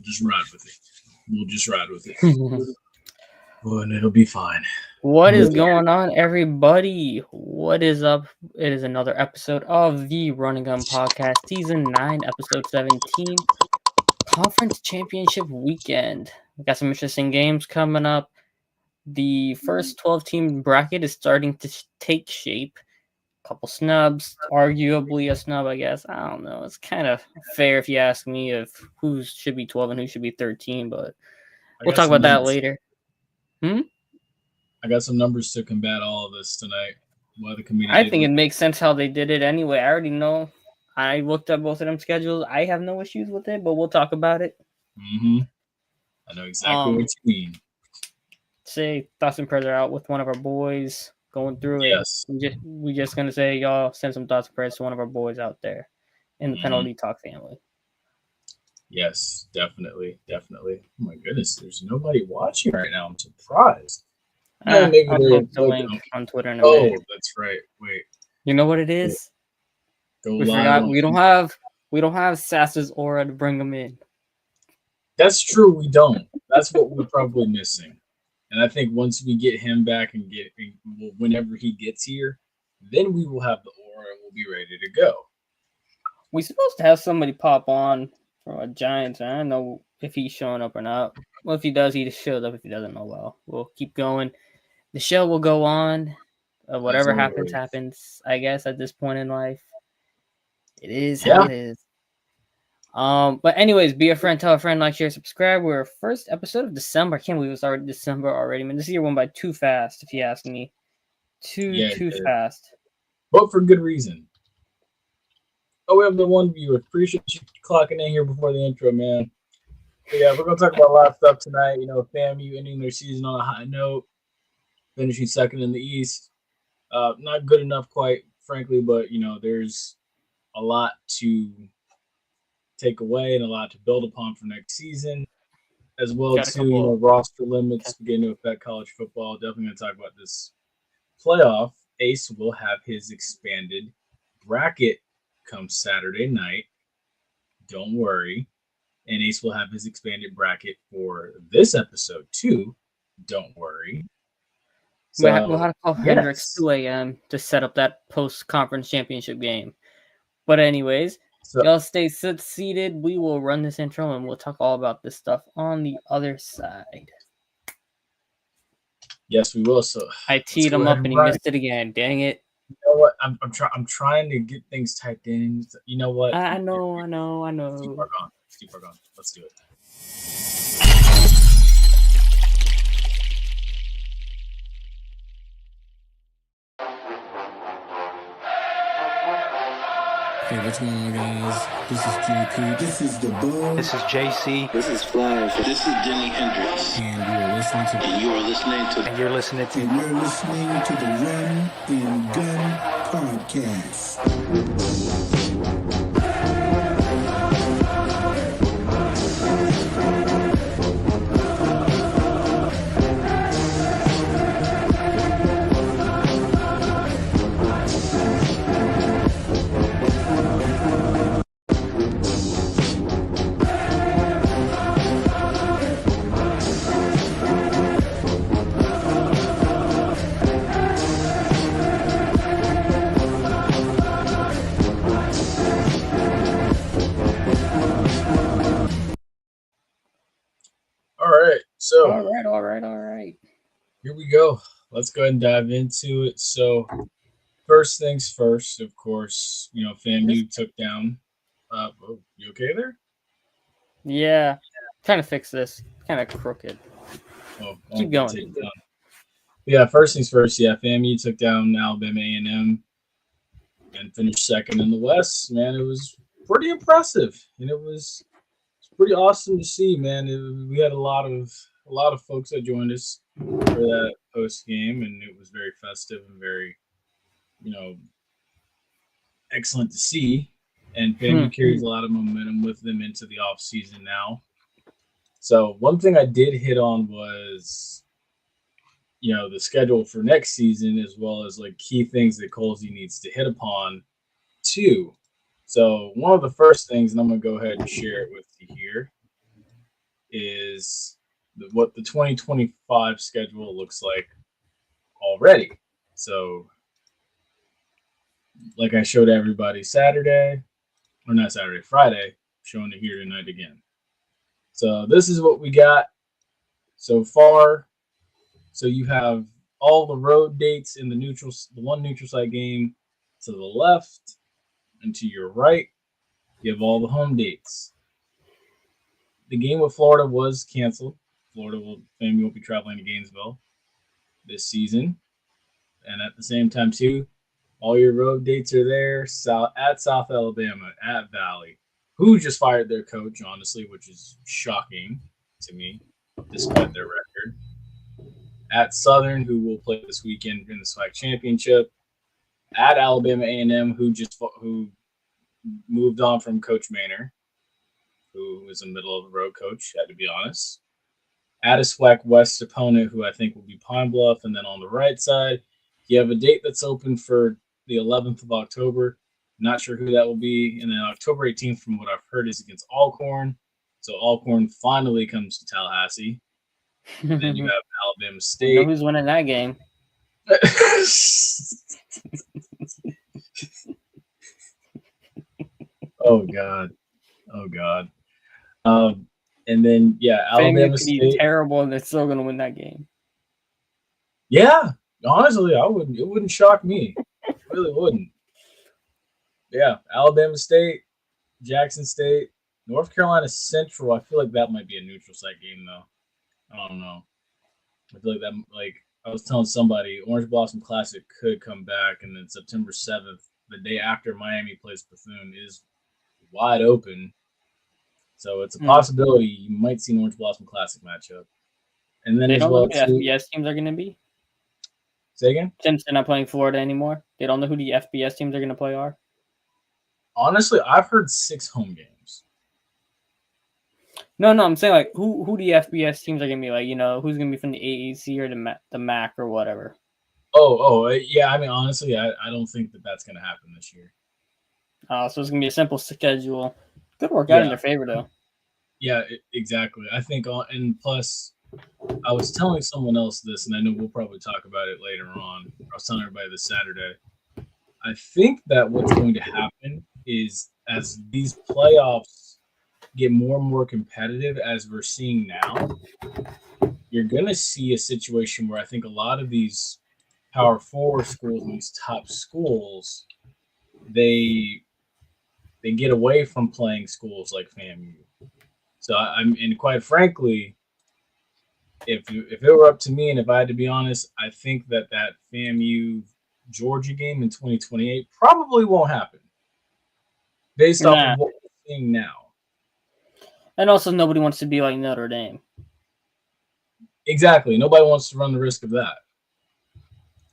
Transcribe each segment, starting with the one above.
just ride with it. We'll just ride with it. Oh, and it'll be fine. What is going on, everybody? What is up? It is another episode of the Running Gun Podcast, Season 9, Episode 17, Conference Championship Weekend. We got some interesting games coming up. The first 12-team bracket is starting to take shape. A couple snubs, arguably a snub, I guess. I don't know. It's kind of fair if you ask me of who should be 12 and who should be 13, but we'll talk about that later. I got some numbers to combat all of this tonight. Why the committee? I think it makes sense how they did it anyway. I already know. I looked at both of them schedules. I have no issues with it, but we'll talk about it. I know exactly what you mean. Say thoughts and prayers are out with one of our boys going through it. Yes. We just gonna say y'all send some thoughts and prayers to one of our boys out there in the Penalty Talk family. Yes, definitely. Oh my goodness, there's nobody watching right now. I'm surprised. I'll post the link on Twitter in a minute. That's right. Wait. You know what it is? We don't have Sass's aura to bring them in. That's true. We don't. That's what we're probably missing. And I think once we get him back and whenever he gets here, then we will have the aura and we'll be ready to go. We're supposed to have somebody pop on from a Giants. I don't know if he's showing up or not. Well, if he does, he just shows up. If he doesn't, oh well. We'll keep going. The show will go on. Whatever happens, I guess, at this point in life. It is how it is. But anyways, be a friend, tell a friend, like, share, subscribe. We're first episode of December. I can't believe it's already December already. Man, this year went by too fast, if you ask me. Too fast. But for good reason. Oh, we have the one viewer. Appreciate you clocking in here before the intro, man. But yeah, we're going to talk about a lot of stuff tonight. You know, FAMU ending their season on a high note, finishing second in the East. Not good enough, quite frankly, but, you know, there's a lot to take away and a lot to build upon for next season, as well as roster limits beginning to affect college football. Definitely going to talk about this playoff. Ace will have his expanded bracket come Saturday night. Don't worry. And Ace will have his expanded bracket for this episode too. Don't worry. So, we'll have to call Hendrix 2 a.m. to set up that post-conference championship game. But anyways, y'all stay seated. We will run this intro and we'll talk all about this stuff on the other side. Yes, we will. So I teed him up and he missed it again. Dang it. You know what? I'm trying to get things typed in. You know what? I know. Let's keep our going. Let's do it. Hey, what's going on, guys? This is JP. This is the Bull. This is JC. This is Flash. This is Jimi Hendrix. And you're listening to the Run and Gun Podcast. All right. Here we go. Let's go ahead and dive into it. So, first things first, of course, you know, FAMU took down. You okay there? Yeah. Trying to fix this. Kind of crooked. Keep going. Yeah, first things first. Yeah, FAMU took down Alabama A&M and finished second in the West. Man, it was pretty impressive, and it was pretty awesome to see. Man, we had a lot of folks that joined us for that post game, and it was very festive and very, you know, excellent to see. And FAMU carries a lot of momentum with them into the off season now. So one thing I did hit on was, you know, the schedule for next season, as well as like key things that Colsey needs to hit upon too. So one of the first things, and I'm going to go ahead and share it with you here, is what the 2025 schedule looks like already. So, like I showed everybody Friday, showing it here tonight again. So this is what we got so far. So you have all the road dates in the one neutral site game to the left, and to your right, you have all the home dates. The game with Florida was canceled. FAMU won't be traveling to Gainesville this season, and at the same time too, all your road dates are there. At South Alabama, at Valley, who just fired their coach, honestly, which is shocking to me, despite their record. At Southern, who will play this weekend in the SWAC championship. At Alabama A&M, who moved on from Coach Maynor, who was a middle of the road coach, had to be honest. At a SWAC West opponent, who I think will be Pine Bluff, and then on the right side, you have a date that's open for the 11th of October. Not sure who that will be. And then October 18th, from what I've heard, is against Alcorn. So Alcorn finally comes to Tallahassee. And then you have Alabama State. You know who's winning that game? Oh God. And then Alabama State State. Terrible, and they're still going to win that game. Yeah, honestly, I wouldn't. It wouldn't shock me. It really wouldn't. Yeah, Alabama State, Jackson State, North Carolina Central. I feel like that might be a neutral site game though. I don't know. I feel like that. Like I was telling somebody, Orange Blossom Classic could come back, and then September 7th, the day after Miami plays Bethune, is wide open. So it's a possibility you might see an Orange Blossom Classic matchup. And then they as don't well, know who the FBS teams are going to be. Say again? Since they're not playing Florida anymore, they don't know who the FBS teams are going to play are. Honestly, I've heard 6 home games. No, I'm saying like who the FBS teams are going to be, like, who's going to be from the AAC or the MAC or whatever. Yeah. I mean, honestly, I don't think that's going to happen this year. So it's going to be a simple schedule. Could work out in their favor, though. Yeah, exactly. I think, and plus, I was telling someone else this, and I know we'll probably talk about it later on. I was telling everybody this Saturday. I think that what's going to happen is as these playoffs get more and more competitive, as we're seeing now, you're going to see a situation where I think a lot of these Power 4 schools and these top schools, they get away from playing schools like FAMU. So and quite frankly, if it were up to me, and if I had to be honest, I think that FAMU Georgia game in 2028 probably won't happen, based off of what we're seeing now. And also, nobody wants to be like Notre Dame. Exactly, nobody wants to run the risk of that.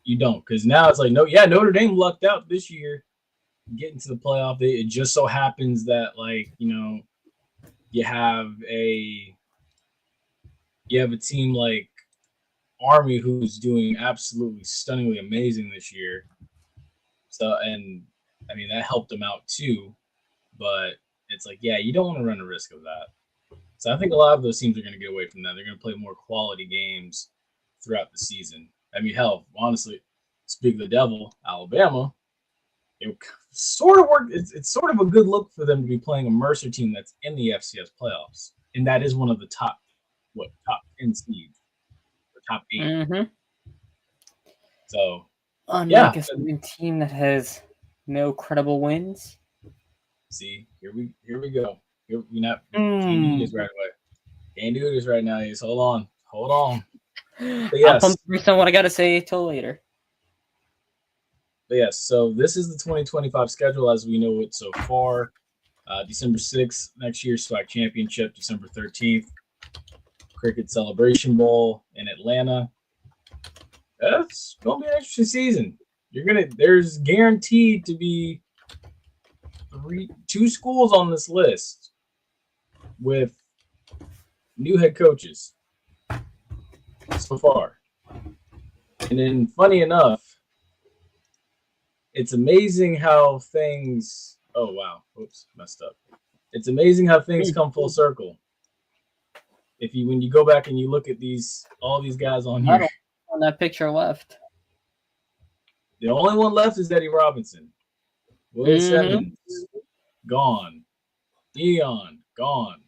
You don't, because now it's like Notre Dame lucked out this year, getting to the playoff. It just so happens that you have a team like Army who's doing absolutely stunningly amazing this year. So, and I mean, that helped them out too, but it's like, you don't want to run the risk of that. So I think a lot of those teams are going to get away from that. They're going to play more quality games throughout the season. I mean, hell, honestly, speak of the devil, Alabama, it sort of worked. It's sort of a good look for them to be playing a Mercer team that's in the FCS playoffs, and that is one of the top 10 seeds, or top 8. Mm-hmm. So, unlike a certain team that has no credible wins. See, here we go. You're not can't do this right away. Can't do this right now. Is hold on. But yes, I'll pump through what I got to say till later. But yes, so this is the 2025 schedule as we know it so far. December 6th, next year's SWAC Championship. December 13th, Cricket Celebration Bowl in Atlanta. That's going to be an interesting season. There's guaranteed to be 2 schools on this list with new head coaches so far. And then, funny enough, it's amazing how things. Oh wow! Oops, messed up. It's amazing how things come full circle. when you go back and you look at all these guys on here, on that picture left. the only one left is Eddie Robinson. Willie Simmons, gone. Dion, gone.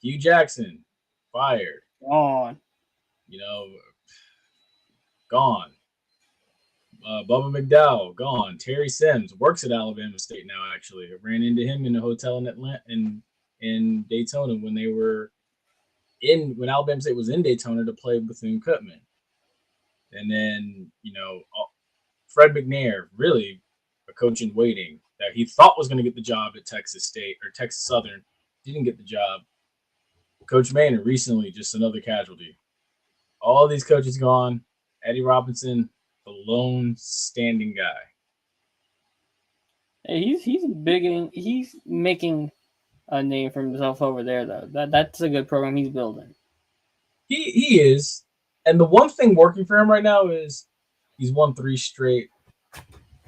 Hugh Jackson, fired. Gone. Gone. Bubba McDowell, gone. Terry Sims works at Alabama State now. Actually, I ran into him in a hotel in Atlanta, in Daytona when Alabama State was in Daytona to play Bethune-Cookman. And then Fred McNair, really a coach in waiting that he thought was going to get the job at Texas State or Texas Southern, didn't get the job. Coach Maynard recently, just another casualty. All these coaches gone. Eddie Robinson, the lone standing guy. Hey, he's making a name for himself over there though. That's a good program he's building. He is, and the one thing working for him right now is he's won 3 straight.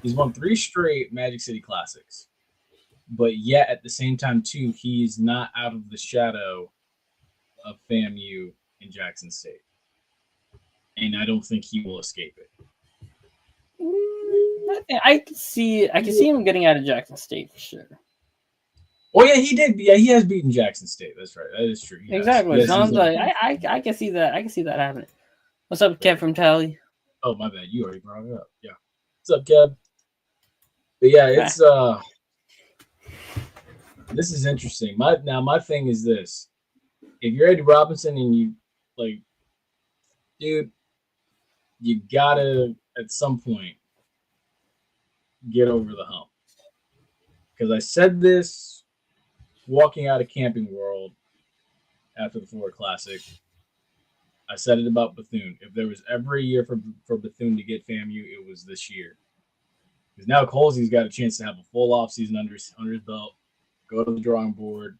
He's won 3 straight Magic City Classics, but yet at the same time too, he's not out of the shadow of FAMU and Jackson State, and I don't think he will escape it. I can see him getting out of Jackson State for sure. Oh yeah, he did. Yeah, he has beaten Jackson State. That's right. That is true. Exactly. So I can see that. I can see that happening. What's up, Kev from Tally? Oh my bad. You already brought it up. Yeah. What's up, Kev? But yeah, it's this is interesting. My thing is this: if you're Eddie Robinson and you dude, you gotta at some point get over the hump. Because I said this walking out of Camping World after the Florida Classic. I said it about Bethune. If there was ever a year for Bethune to get FAMU, it was this year. Because now Colsey's got a chance to have a full offseason under his belt, go to the drawing board.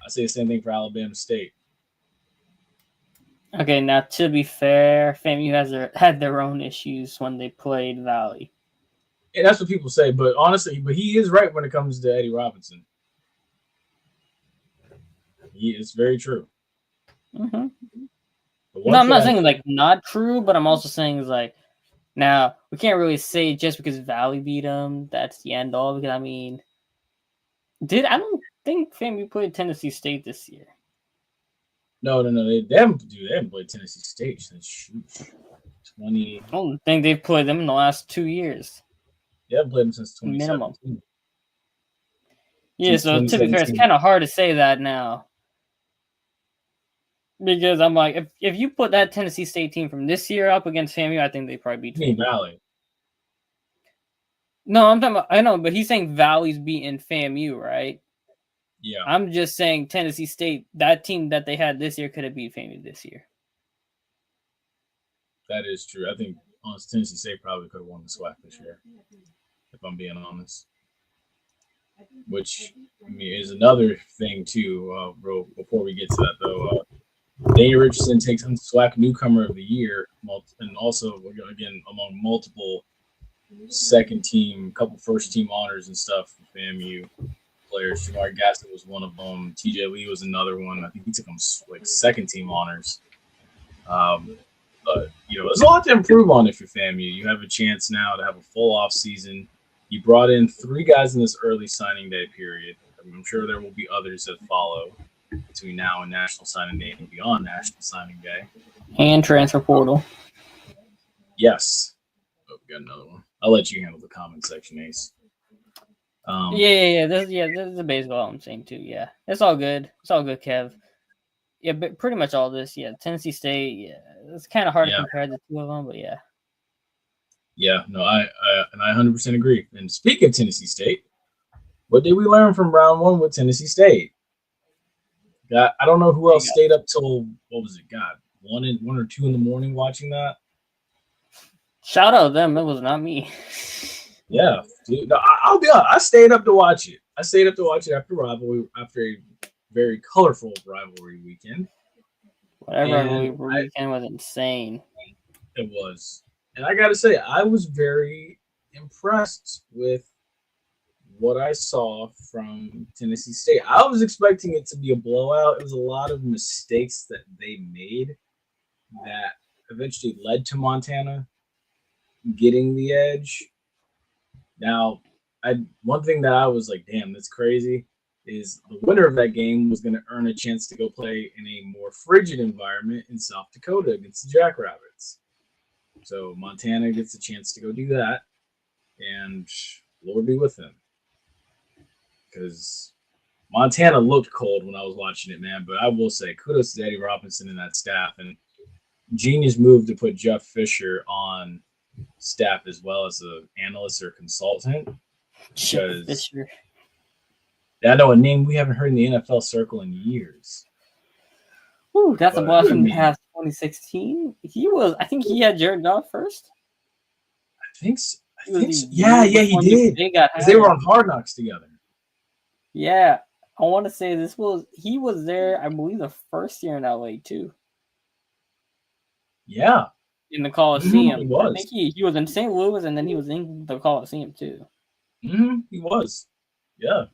I say the same thing for Alabama State. Okay, now to be fair, FAMU had their own issues when they played Valley. And that's what people say, but honestly, he is right when it comes to Eddie Robinson. It's very true. Mm-hmm. No, I'm not saying not true, but I'm also saying now we can't really say just because Valley beat them that's the end all. Because I don't think FAMU played Tennessee State this year. No, they haven't played Tennessee State since 20. I don't think they've played them in the last 2 years. They haven't played them since 2017. Minimum. Yeah, so to be fair, it's kind of hard to say that now. Because I'm like, if you put that Tennessee State team from this year up against FAMU, I think they probably beat FAMU. Valley. No, I'm talking about, I know, but he's saying Valley's beating FAMU, right? Yeah. I'm just saying Tennessee State, that team that they had this year could have beat FAMU this year. That is true. I think Tennessee State probably could have won the SWAC this year, if I'm being honest. Which, is another thing, too, bro, before we get to that, though. Danny Richardson takes home SWAC Newcomer of the Year, and also, again, among multiple second-team, couple first-team honors and stuff for FAMU players. Jamar Gaston was one of them. TJ Lee was another one. I think he took him second-team honors. But, there's a lot to improve on if you're FAMU. You have a chance now to have a full off-season. You brought in 3 guys in this early signing day period. I'm sure there will be others that follow between now and National Signing Day and beyond National Signing Day. And transfer portal. Yes. Oh, we got another one. I'll let you handle the comment section, Ace. This is the baseball I'm saying too. Yeah, it's all good. It's all good, Kev. Yeah, but pretty much all this. Yeah, Tennessee State. Yeah, it's kind of hard to compare the two of them, but yeah. Yeah, no, I 100% agree. And speaking of Tennessee State, what did we learn from round 1 with Tennessee State? I don't know who else stayed up till, what was it, God, 1 or 2 in the morning watching that. Shout out to them. It was not me. Yeah, dude. No, I'll be honest. I stayed up to watch it. After a very colorful rivalry weekend. Rivalry weekend was insane. It was. And I got to say, I was very impressed with what I saw from Tennessee State, I was expecting it to be a blowout. It was a lot of mistakes that they made that eventually led to Montana getting the edge. Now, one thing that I was like, damn, that's crazy, is the winner of that game was going to earn a chance to go play in a more frigid environment in South Dakota against the Jackrabbits. So Montana gets a chance to go do that, and Lord be with them. Because Montana looked cold when I was watching it, man. But I will say, kudos to Eddie Robinson and that staff, and genius move to put Jeff Fisher on staff as well as an analyst or consultant. Because I know a name we haven't heard in the NFL circle in years. Ooh, that's a blast from past 2016. I think he had Jared Goff first. I think so. Yeah, he did. Because they were on Hard Knocks together. Yeah, I want to say he was there, I believe, the first year in LA too. Yeah. In the Coliseum. He was. I think he was in St. Louis, and then he was in the Coliseum too. He was. Yeah.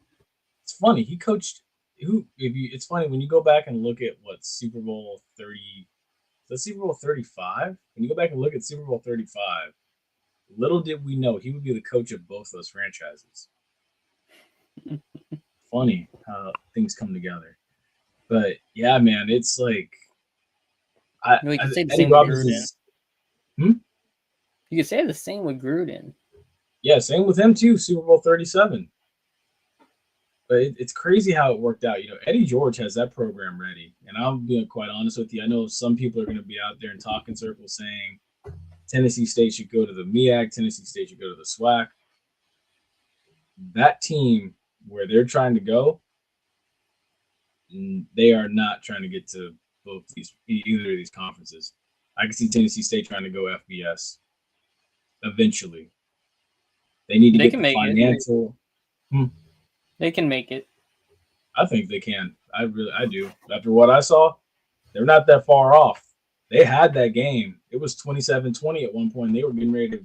It's funny. He coached it's funny when you go back and look at what Super Bowl 30, Super Bowl 35? When you go back and look at Super Bowl 35, little did we know he would be the coach of both those franchises. Funny how things come together. But yeah, man, it's like you could say the same with Gruden. You could say the same with Gruden. Yeah, same with him too. Super Bowl 37. But it's crazy how it worked out. You know, Eddie George has that program ready, and I'll be quite honest with you. I know some people are going to be out there in talking circles saying Tennessee State should go to the MEAC, Tennessee State should go to the SWAC. That team where they're trying to go, they are not trying to get to either of these conferences. I can see Tennessee State trying to go FBS eventually. They need to get the financial. They can make it. I think they can. I do. After what I saw, they're not that far off. They had that game. It was 27-20 at one point. They were getting ready to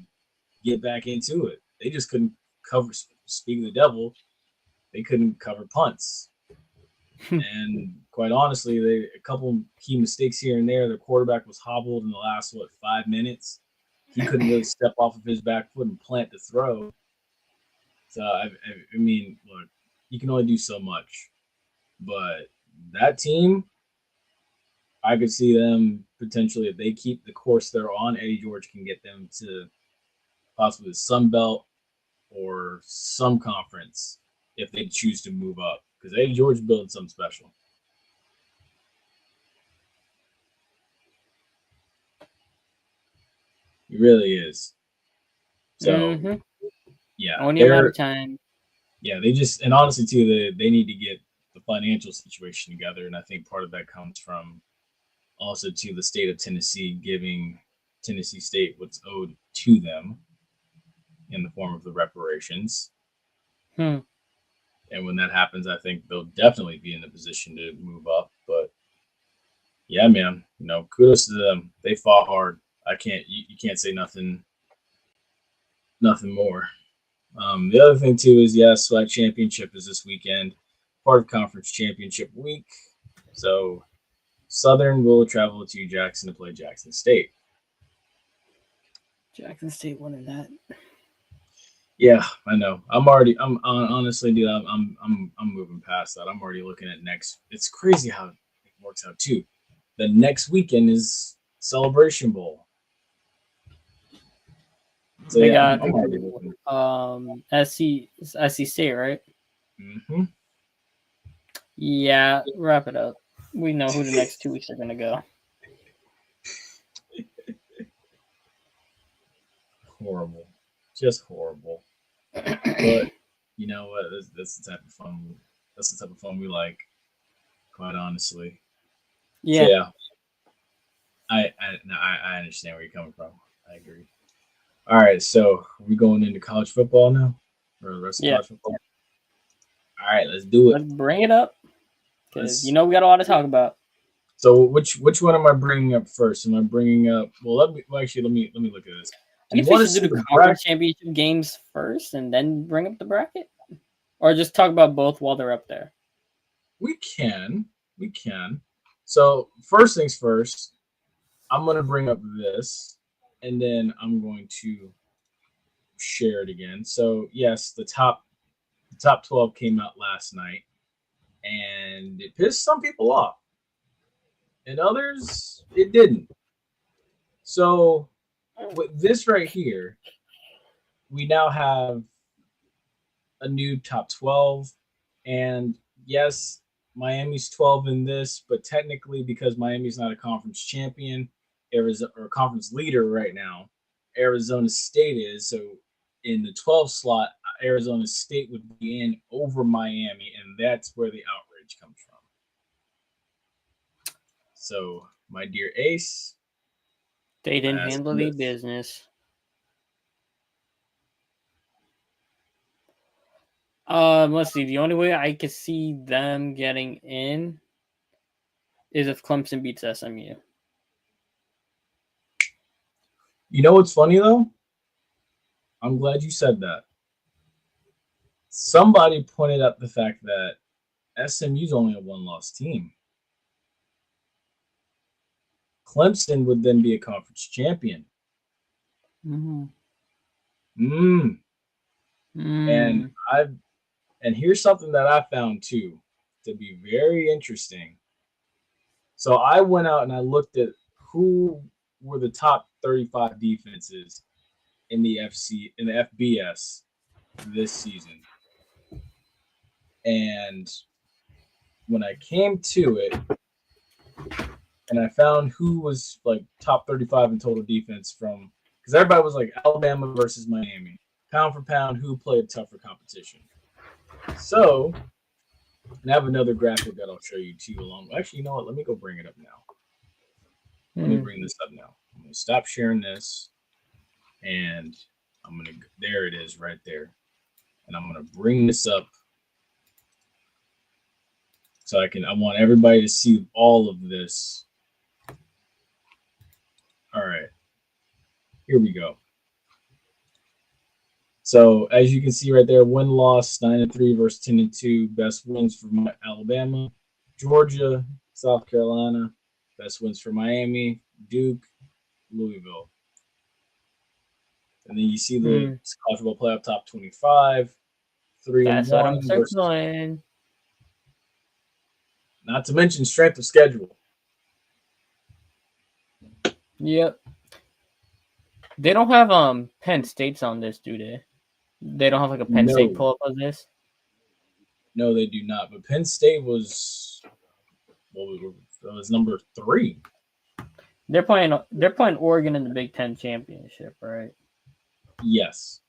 get back into it. They just couldn't cover. Speaking of the devil, they couldn't cover punts. And quite honestly, a couple key mistakes here and there. The quarterback was hobbled in the last 5 minutes. He couldn't really step off of his back foot and plant the throw. So I mean, look, you can only do so much. But that team, I could see them potentially, if they keep the course they're on, Eddie George can get them to possibly the Sun Belt or some conference if they choose to move up. Because Eddie George is building something special. He really is. So, yeah. Only a matter of time. Yeah, and honestly, too, they need to get the financial situation together. And I think part of that comes from also, to the state of Tennessee giving Tennessee State what's owed to them in the form of the reparations. And when that happens, I think they'll definitely be in the position to move up. But yeah, man, kudos to them. They fought hard. You can't say nothing more. The other thing too is, SWAC championship is this weekend, part of conference championship week. So Southern will travel to Jackson to play Jackson State. Jackson State winning that. Yeah, I know. I'm honestly, dude, I'm moving past that. I'm already looking at next. It's crazy how it works out too. The next weekend is Celebration Bowl. So they yeah, got SC State, right? Yeah, wrap it up. We know who the next 2 weeks are gonna go. Horrible, just horrible. But you know what? That's the type of fun. That's the type of fun we like. Quite honestly. Yeah. So, yeah. I understand where you're coming from. I agree. All right, so are we going into college football now, or the rest of college football? All right, let's do it. Let's bring it up, because we got a lot to talk about. So which one am I bringing up first? Am I bringing up? Well, let me look at this. I guess we should do the conference championship games first, and then bring up the bracket. Or just talk about both while they're up there. We can. So first things first, I'm going to bring up this, and then I'm going to share it again. So yes, the top 12 came out last night, and it pissed some people off, and others it didn't. So with this right here, we now have a new top 12, and yes, Miami's 12 in this, but technically because Miami's not a conference champion, Arizona or conference leader right now, Arizona State is. So in the 12 slot, Arizona State would be in over Miami, and that's where the outrage comes from. So, my dear Ace, They didn't ask handle you the this. business. Let's see. The only way I could see them getting in is if Clemson beats SMU. You know what's funny though? I'm glad you said that. Somebody pointed out the fact that SMU's only a one-loss team. Clemson would then be a conference champion. Mm-hmm. And here's something that I found too to be very interesting. So I went out and I looked at who were the top 35 defenses in the FBS this season. And when I came to it, and I found who was like top 35 in total defense from, because everybody was like Alabama versus Miami, pound for pound, who played tougher competition. So, and I have another graphic that I'll show you too. Actually, you know what? Let me go bring it up now. Let me bring this up now. I'm gonna stop sharing this, and there it is right there, and I'm gonna bring this up so I want everybody to see all of this. All right, here we go. So as you can see right there, win-loss 9-3 versus 10-2. Best wins for Alabama, Georgia, South Carolina. Best wins for Miami, Duke, Louisville. And then you see the college football playoff top 25, 3-1. That's what I'm circling. Not to mention strength of schedule. Yep. They don't have Penn State's on this, do they? They don't have like a Penn State pull up on this? No, they do not. But Penn State was number 3. They're playing Oregon in the Big Ten championship, right? Yes.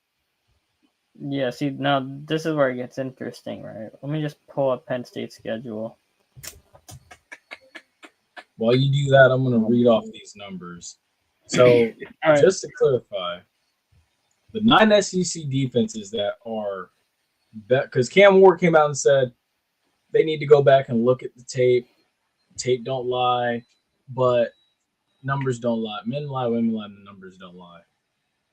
Yeah, see, now this is where it gets interesting, right? Let me just pull up Penn State's schedule. While you do that, I'm going to read off these numbers. So, just to clarify, the 9 SEC defenses that are because Cam Ward came out and said they need to go back and look at the tape. Tape don't lie, but numbers don't lie. Men lie, women lie, and the numbers don't lie.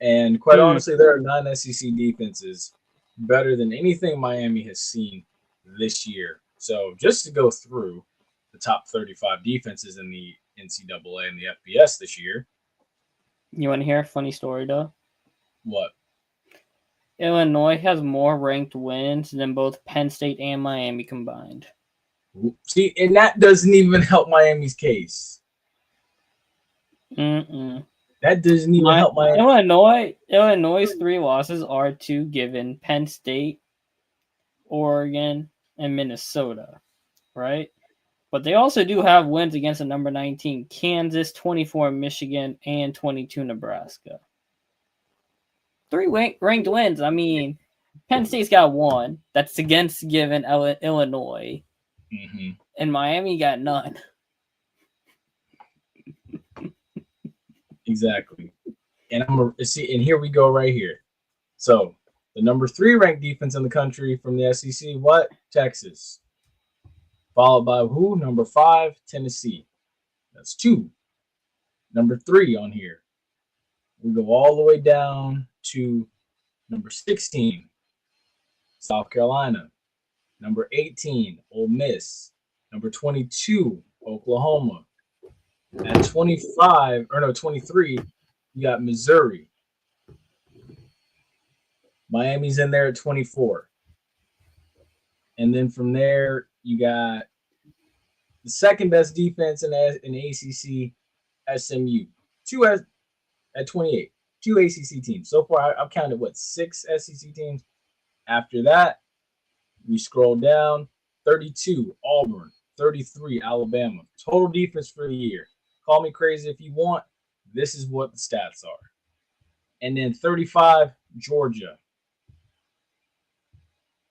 And quite honestly, there are 9 SEC defenses better than anything Miami has seen this year. So just to go through the top 35 defenses in the NCAA and the FBS this year. You want to hear a funny story, though? What? Illinois has more ranked wins than both Penn State and Miami combined. See, and that doesn't even help Miami's case. That doesn't even help Miami. Illinois' 3 losses are to given Penn State, Oregon, and Minnesota, right? But they also do have wins against the number 19 Kansas, 24 Michigan, and 22 Nebraska. 3 ranked wins. I mean, Penn State's got 1. That's against given Illinois. And Miami got none. Exactly. And I'm gonna see, and here we go right here. So the number 3 ranked defense in the country from the SEC, what? Texas. Followed by who? Number 5, Tennessee. That's 2. Number 3 on here. We go all the way down to number 16, South Carolina. Number 18, Ole Miss. Number 22, Oklahoma. At 23, you got Missouri. Miami's in there at 24. And then from there, you got the second best defense in ACC, SMU. At 28. 2 ACC teams. So far, I've counted, 6 SEC teams. After that, we scroll down. 32, Auburn. 33, Alabama. Total defense for the year. Call me crazy if you want. This is what the stats are. And then 35, Georgia.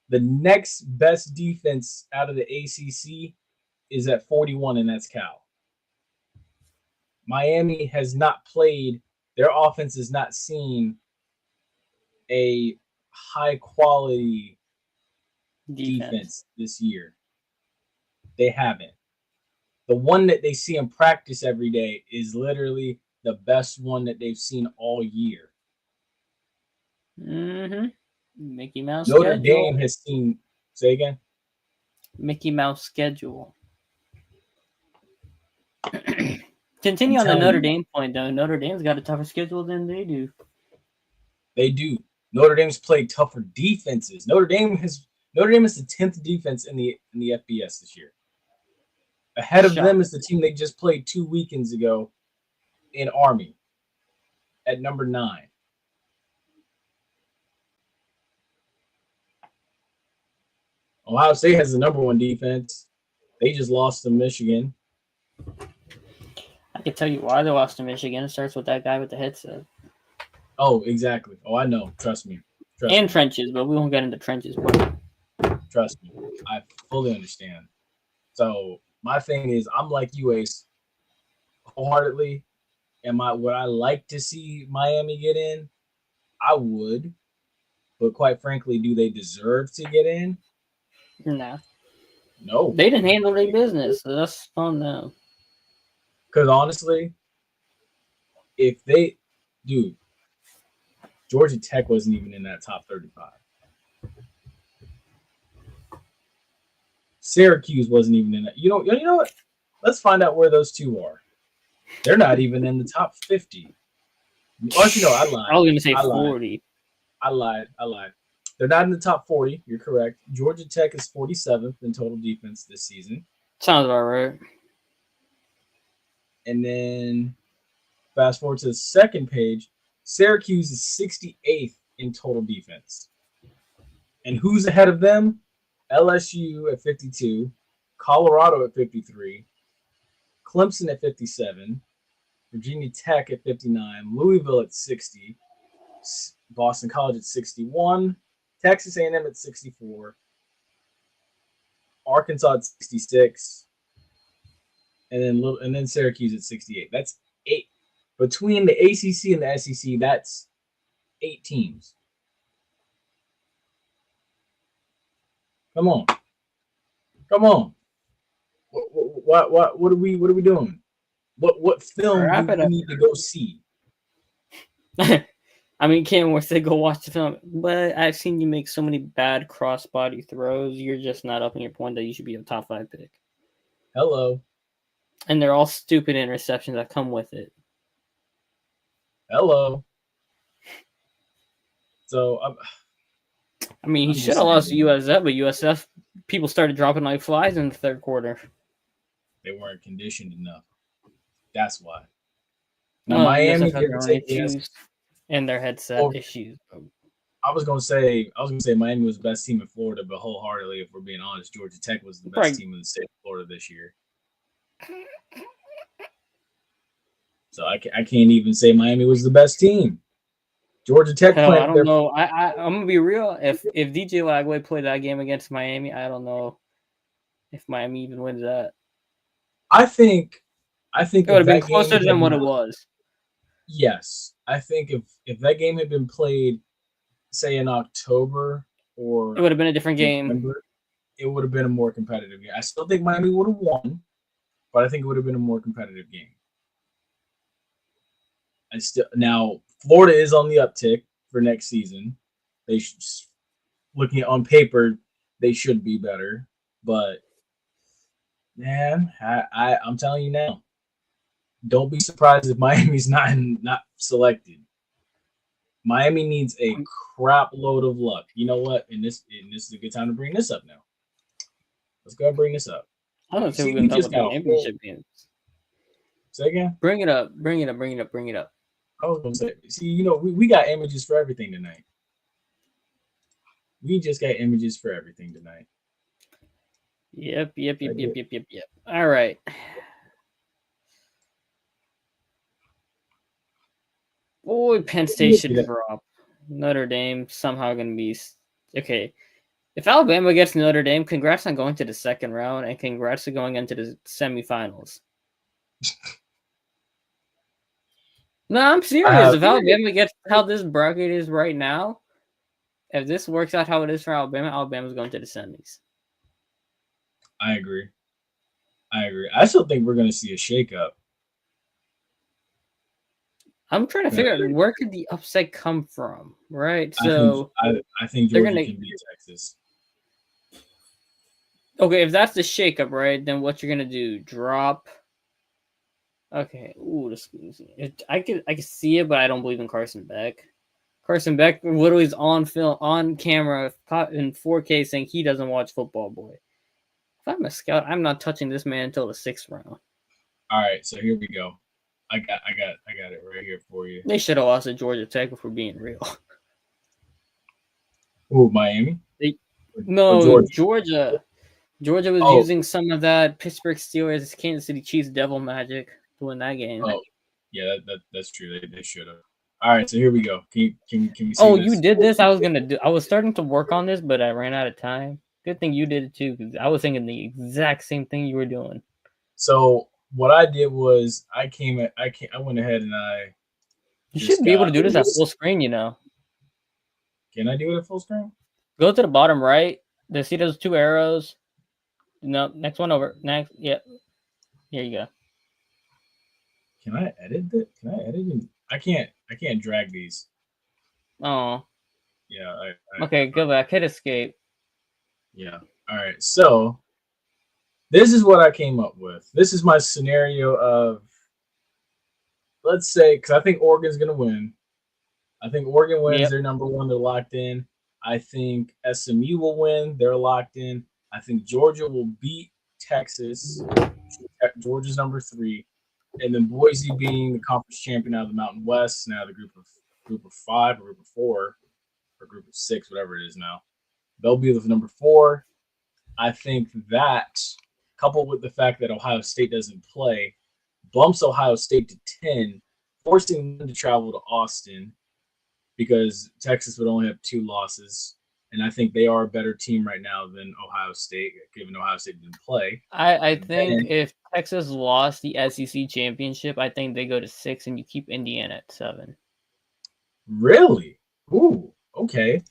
The next best defense out of the ACC is at 41, and that's Cal. Miami has not played. Their offense has not seen a high-quality defense this year. They haven't. The one that they see in practice every day is literally the best one that they've seen all year. Mm-hmm. Mickey Mouse Notre schedule. Dame has seen. Say again. Mickey Mouse schedule. Continue on the Notre Dame point, though. Notre Dame's got a tougher schedule than they do. They do. Notre Dame's played tougher defenses. Notre Dame is the 10th defense in the FBS this year. Ahead of them is the team they just played 2 weekends ago in Army at number 9. Ohio State has the number 1 defense. They just lost to Michigan. I can tell you why they lost to Michigan. It starts with that guy with the headset. Oh, exactly. Oh, I know. Trust me. Trenches, but we won't get into trenches. But trust me. I fully understand. So my thing is, I'm like you, Ace, wholeheartedly. Would I like to see Miami get in? I would. But quite frankly, do they deserve to get in? Nah. No. They didn't handle their business, so that's on them. Because honestly, Georgia Tech wasn't even in that top 35. Syracuse wasn't even in that. You know what? Let's find out where those two are. They're not even in the top 50. Actually, no, I lied. I was going to say 40. I lied. They're not in the top 40. You're correct. Georgia Tech is 47th in total defense this season. Sounds about right. And then fast forward to the second page, Syracuse is 68th in total defense. And who's ahead of them? LSU at 52, Colorado at 53, Clemson at 57, Virginia Tech at 59, Louisville at 60, Boston College at 61, Texas A&M at 64, Arkansas at 66, and then Syracuse at 68. That's 8. Between the ACC and the SEC, that's 8 teams. Come on. What are we doing? What film do we need to go see? I mean, can't wait to go watch the film, but I've seen you make so many bad crossbody throws. You're just not up in your point that you should be a top 5 pick. Hello. And they're all stupid interceptions that come with it. Hello. So, I mean, he should have lost to USF, but USF people started dropping like flies in the third quarter. They weren't conditioned enough. That's why. Now, Miami didn't take issues and their headset issues. I was gonna say Miami was the best team in Florida, but wholeheartedly, if we're being honest, Georgia Tech was the best team in the state of Florida this year. So I can't even say Miami was the best team. Georgia Tech. Hell, I don't know. I'm gonna be real. If DJ Lagway played that game against Miami, I don't know if Miami even wins that. I think it would have been closer than what it was. Yes, I think if that game had been played, say in October or it would have been a different game. It would have been a more competitive game. I still think Miami would have won, but I think it would have been a more competitive game. Now Florida is on the uptick for next season. looking at on paper, they should be better. But man, I'm telling you now, don't be surprised if Miami's not selected. Miami needs a crap load of luck. You know what? And this is a good time to bring this up now. Let's go and bring this up. I don't think See, we're we gonna just talk about got a championship games. Say again. Bring it up. Bring it up. Bring it up. Bring it up. I was gonna say, see, you know, we got images for everything tonight. We just got images for everything tonight. Yep. All right. Boy, Penn State should drop. Notre Dame somehow going to be okay. If Alabama gets Notre Dame, congrats on going to the second round and congrats on going into the semifinals. No, I'm serious. If Alabama gets how this bracket is right now, if this works out how it is for Alabama, Alabama's going to the semis. I agree. I still think we're going to see a shakeup. I'm trying to figure out where could the upset come from, right? So I think Georgia can beat Texas. Okay, if that's the shakeup, right? Then what you're gonna do? Drop. Okay. Ooh, I can see it, but I don't believe in Carson Beck. Carson Beck literally is on film, on camera, in 4K, saying he doesn't watch football. Boy, if I'm a scout, I'm not touching this man until the 6th round. All right, so here we go. I got it right here for you. They should have lost to Georgia Tech if we're being real. Ooh, Miami? Georgia. Georgia was using some of that Pittsburgh Steelers, Kansas City Chiefs devil magic to win that game. Oh, yeah, that's true. They should have. All right, so here we go. Can we see this? You did this? I was starting to work on this, but I ran out of time. Good thing you did it too, because I was thinking the exact same thing you were doing. So what I did was I went ahead and You should be able to do this at full screen, you know. Can I do it at full screen? Go to the bottom right. See those 2 arrows? No, next one over. Next, yeah. Here you go. Can I edit it? Can I edit it? I can't drag these. Oh. Yeah. Okay, go back. Hit escape. Yeah. All right. So this is what I came up with. This is my scenario of, let's say, because I think Oregon's going to win. I think Oregon wins. Yep. They're number 1. They're locked in. I think SMU will win. They're locked in. I think Georgia will beat Texas. Georgia's number 3. And then Boise being the conference champion out of the Mountain West, now the group of 5 or group of 4 or group of 6, whatever it is now. They'll be the number 4. I think that, coupled with the fact that Ohio State doesn't play, bumps Ohio State to 10, forcing them to travel to Austin because Texas would only have 2 losses. And I think they are a better team right now than Ohio State, given Ohio State didn't play. I think if Texas lost the SEC championship, I think they go to 6 and you keep Indiana at 7. Really? Ooh, okay.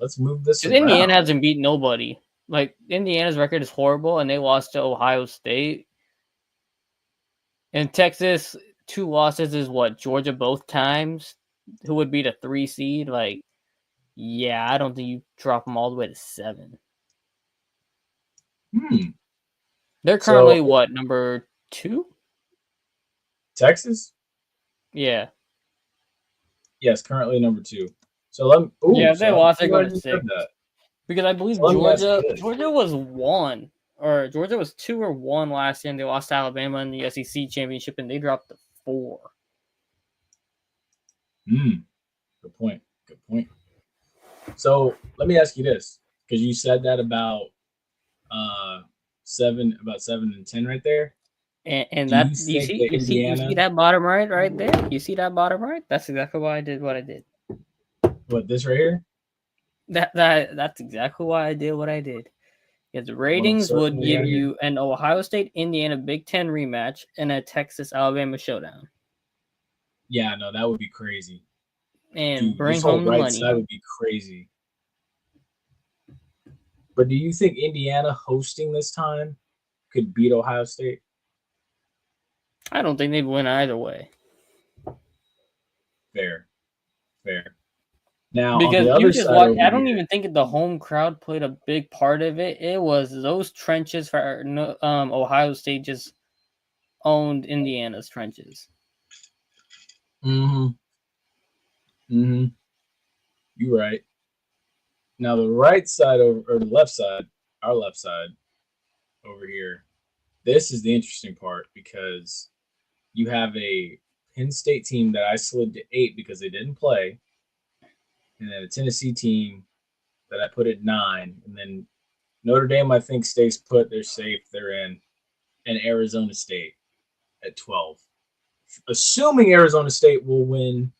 Let's move this around. Indiana hasn't beat nobody. Like, Indiana's record is horrible, and they lost to Ohio State. And Texas, 2 losses is what? Georgia both times? Who would be the 3 seed? Like, yeah, I don't think you drop them all the way to 7. They're currently what, number 2? Texas? Yeah. Yes, currently number 2. So they lost. They're going to 6. Because I believe Georgia was 1, or Georgia was 2 or 1 last year, and they lost to Alabama in the SEC championship, and they dropped to 4. Good point. So let me ask you this, because you said that about 7 and 10 right there. And that you see that bottom right there? You see that bottom right? That's exactly why I did what I did. What, this right here? That's exactly why I did what I did. Because the ratings would give you an Ohio State Indiana Big Ten rematch and a Texas Alabama showdown. Yeah, no, that would be crazy. And bring home the money. That would be crazy. But do you think Indiana hosting this time could beat Ohio State? I don't think they'd win either way. Fair. Now, on Because the you other just side watch. over I don't here, even think the home crowd played a big part of it. It was those trenches for Ohio State just owned Indiana's trenches. you're right. Now the right side or the left side, our left side over here, this is the interesting part because you have a Penn State team that I slid to 8 because they didn't play, and then a Tennessee team that I put at 9, and then Notre Dame I think stays put, they're safe, they're in, and Arizona State at 12. Assuming Arizona State will win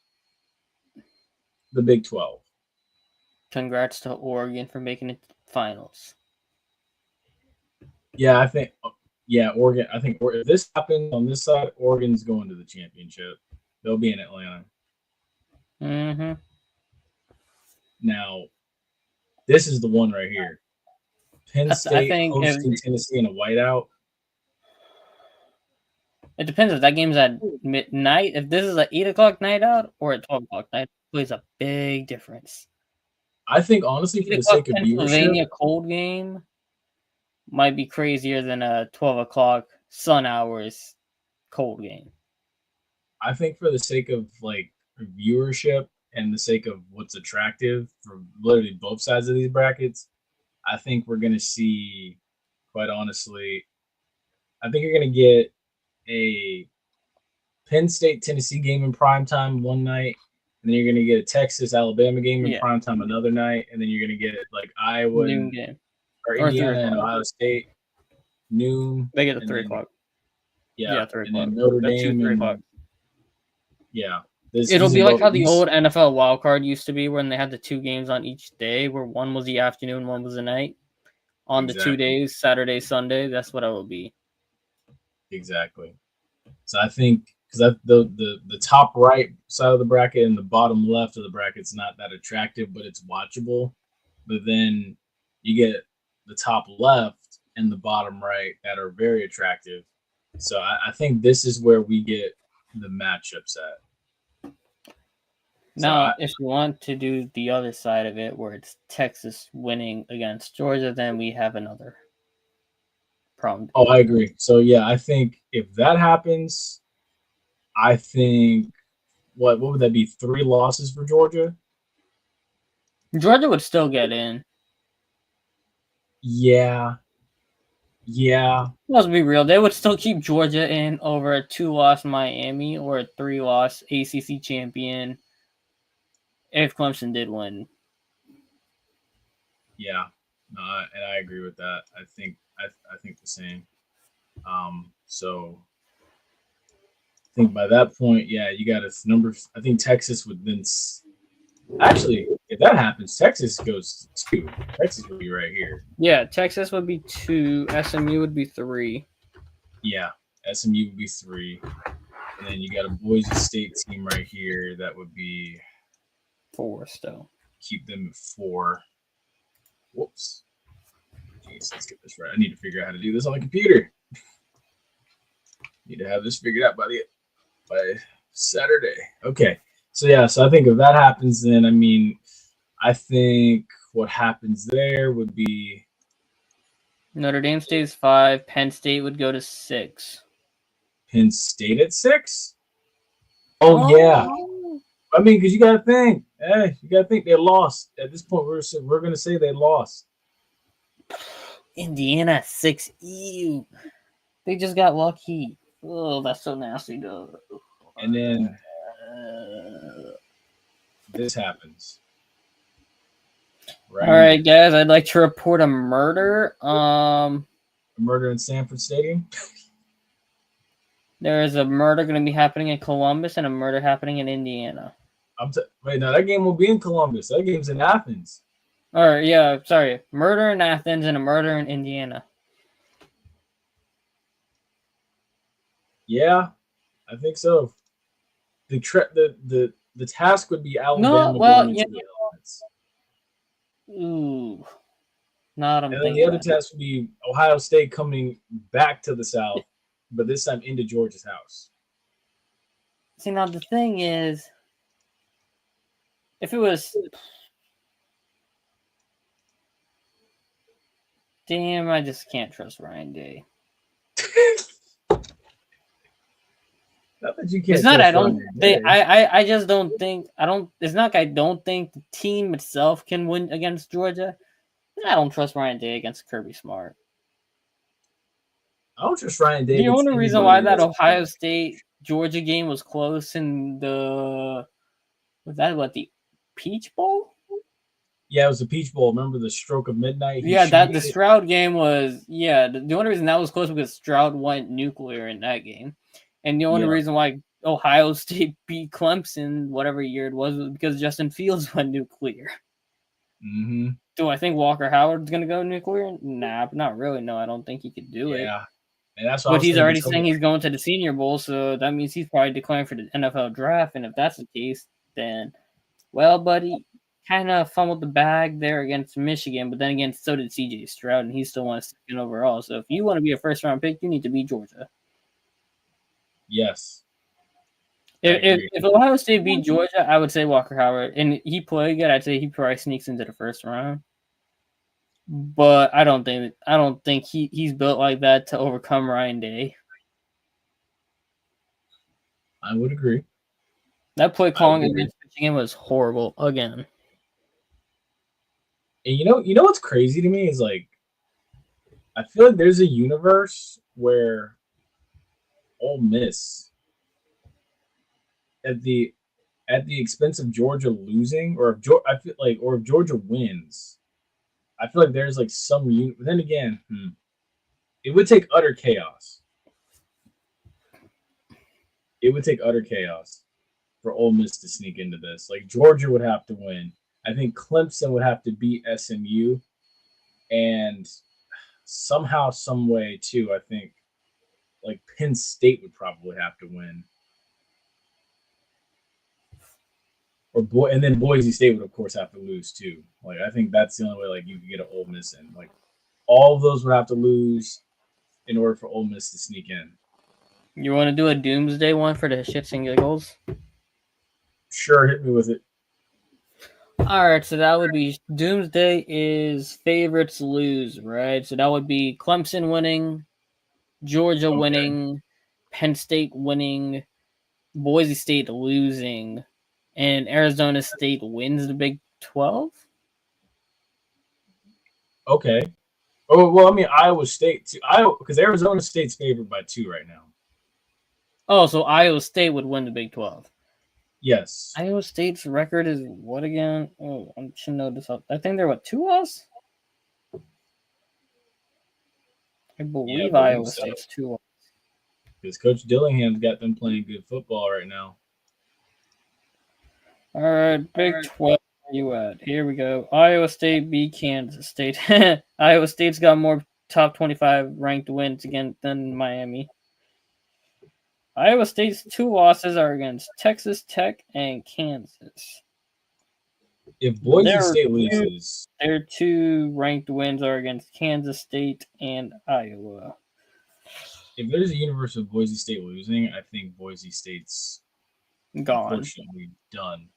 the Big 12. Congrats to Oregon for making it to the finals. Yeah, I think. Yeah, Oregon. I think if this happens on this side, Oregon's going to the championship. They'll be in Atlanta. Mm-hmm. Now, this is the one right here. Penn I State think hosting Tennessee in a whiteout. it depends if that game's at midnight. If this is an 8 o'clock night out or a 12 o'clock night, it plays a big difference. I think honestly, for 8 the o'clock sake of Pennsylvania viewership, cold game might be crazier than a 12 o'clock sun hours cold game. I think for the sake of like viewership and the sake of what's attractive for literally both sides of these brackets, I think we're going to see, quite honestly, I think you're going to get a Penn State Tennessee game in primetime one night, and then you're going to get a Texas Alabama game in primetime another night, and then you're going to get like Iowa noon game or or Indiana and Ohio State noon. They get a 3 o'clock. Yeah, 3 and o'clock. then Notre That's 2, Dame 3 and o'clock. yeah. It'll be like how the old NFL wild card used to be, when they had the 2 games on each day, where one was the afternoon, one was the night. On the 2 days, Saturday, Sunday, that's what it will be. Exactly. So I think because the top right side of the bracket and the bottom left of the bracket's not that attractive, but it's watchable. But then you get the top left and the bottom right that are very attractive. So I think this is where we get the matchups at. Now, if you want to do the other side of it, where it's Texas winning against Georgia, then we have another problem. Oh, I agree. So yeah, I think if that happens, I think what would that be? 3 losses for Georgia? Georgia would still get in. Yeah. Let's be real. They would still keep Georgia in over a 2-loss Miami or a 3-loss ACC champion if Clemson did win. Yeah, and I agree with that. I think the same. So I think by that point, yeah, you got a number. I think Texas would then. Actually, if that happens, Texas goes 2. Texas would be right here. Yeah, Texas would be 2. SMU would be 3. Yeah, SMU would be 3. And then you got a Boise State team right here that would be 4 still. Keep them at 4. Whoops. Jeez, let's get this right. I need to figure out how to do this on the computer. Need to have this figured out by Saturday. Okay. So yeah, so I think if that happens, then I think what happens there would be Notre Dame stays 5. Penn State would go to 6. Penn State at 6? Oh yeah. Because you gotta think. They lost. At this point, we're gonna say they lost. Indiana 6. Ew. They just got lucky. Oh, that's so nasty, though. And then this happens. Right. All right, guys. I'd like to report a murder. A murder in Sanford Stadium. There is a murder going to be happening in Columbus and a murder happening in Indiana. Wait, no, that game will be in Columbus. That game's in Athens. All right, yeah, sorry. Murder in Athens and a murder in Indiana. Yeah, I think so. The task would be Alabama. No, well, yeah. Ooh, not. And then the other task would be Ohio State coming back to the South, but this time into Georgia's house. See, now the thing is, If it was, damn, I just can't trust Ryan Day. Not that you can't. It's not. I trust don't Ryan think. Day. I just don't think. I don't. It's not like I don't think the team itself can win against Georgia. I don't trust Ryan Day against Kirby Smart. I don't trust Ryan Day. The against only reason anybody why that else. Ohio State Georgia game was close in the the Peach Bowl? Yeah, it was the Peach Bowl. Remember the stroke of midnight? He Yeah, that the shanked it. Stroud game was the only reason that was close because Stroud went nuclear in that game, and the only Yeah. reason why Ohio State beat Clemson whatever year it was because Justin Fields went nuclear. Mm-hmm. Do I think Walker Howard's gonna go nuclear? Nah, not really. No, I don't think he could do it. Yeah, and that's what I But was he's saying already to saying he's going to the Senior Bowl, so that means he's probably declaring for the NFL draft. And if that's the case, then, well, buddy, kind of fumbled the bag there against Michigan. But then again, so did C.J. Stroud, and he still won second overall. So if you want to be a first-round pick, you need to beat Georgia. Yes. If Ohio State beat Georgia, I would say Walker Howard, and he played good. I'd say he probably sneaks into the first round. But I don't think he's built like that to overcome Ryan Day. I would agree. That play calling against Michigan was horrible again. And you know what's crazy to me is like, I feel like there's a universe where Ole Miss at the expense of Georgia losing, or if Georgia wins, I feel like there's like some. But then again, it would take utter chaos. It would take utter chaos for Ole Miss to sneak into this. Like Georgia would have to win. I think Clemson would have to beat SMU, and somehow, some way too. I think like Penn State would probably have to win, and then Boise State would of course have to lose too. Like I think that's the only way like you could get an Ole Miss in. Like all of those would have to lose in order for Ole Miss to sneak in. You want to do a doomsday one for the shits and giggles? Sure, hit me with it. All right, so that would be doomsday is favorites lose, right? So that would be Clemson winning, Georgia winning, Penn State winning, Boise State losing, and Arizona State wins the Big 12. Okay. Oh well, I mean Iowa State too. Because Arizona State's favored by 2 right now. Oh, so Iowa State would win the Big 12. Yes. Iowa State's record is what again? Oh, I should know this up. I think they're 2-loss. I believe Iowa State's 2-loss. Because Coach Dillingham's got them playing good football right now. All right, Big 12. Where you at? Here we go. Iowa State beat Kansas State. Iowa State's got more top 25 ranked wins again than Miami. Iowa State's 2 losses are against Texas Tech and Kansas. If Boise State loses, their 2 ranked wins are against Kansas State and Iowa. If there's a universe of Boise State losing, I think Boise State's gone. Unfortunately done.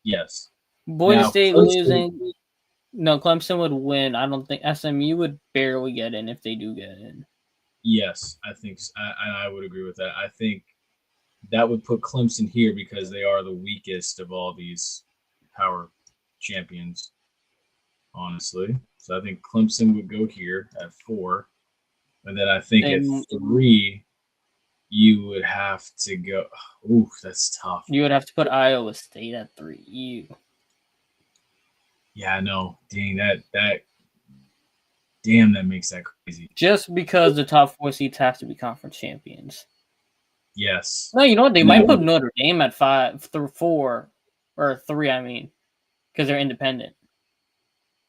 Yes. Boise State losing. No, Clemson would win. I don't think SMU would barely get in if they do get in. Yes, I think I would agree with that. I think that would put Clemson here because they are the weakest of all these power champions, honestly. So I think Clemson would go here at 4. And then I think at 3, you would have to go. Ooh, that's tough. You would have to put Iowa State at 3. Yeah, I know. Dang, damn, that makes that crazy. Just because the top 4 seeds have to be conference champions. Yes. No, you know what? They might put Notre Dame at 4 or 3. I mean, because they're independent.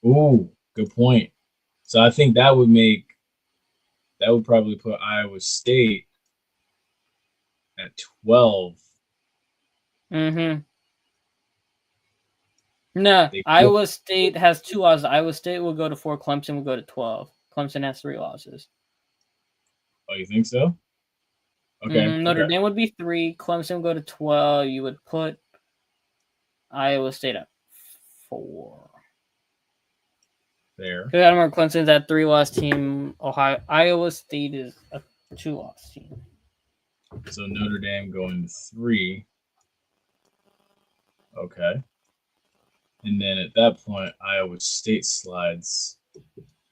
Ooh, good point. So I think that would probably put Iowa State at 12. Mm-hmm. No, Iowa State has 2 losses. Iowa State will go to 4. Clemson will go to 12. Clemson has 3 losses. Oh, you think so? Okay. Notre Dame would be 3. Clemson would go to 12. You would put Iowa State at 4. There. Because I remember Clemson's at 3-loss team. Iowa State is a 2-loss team. So Notre Dame going 3. Okay. And then at that point, Iowa State slides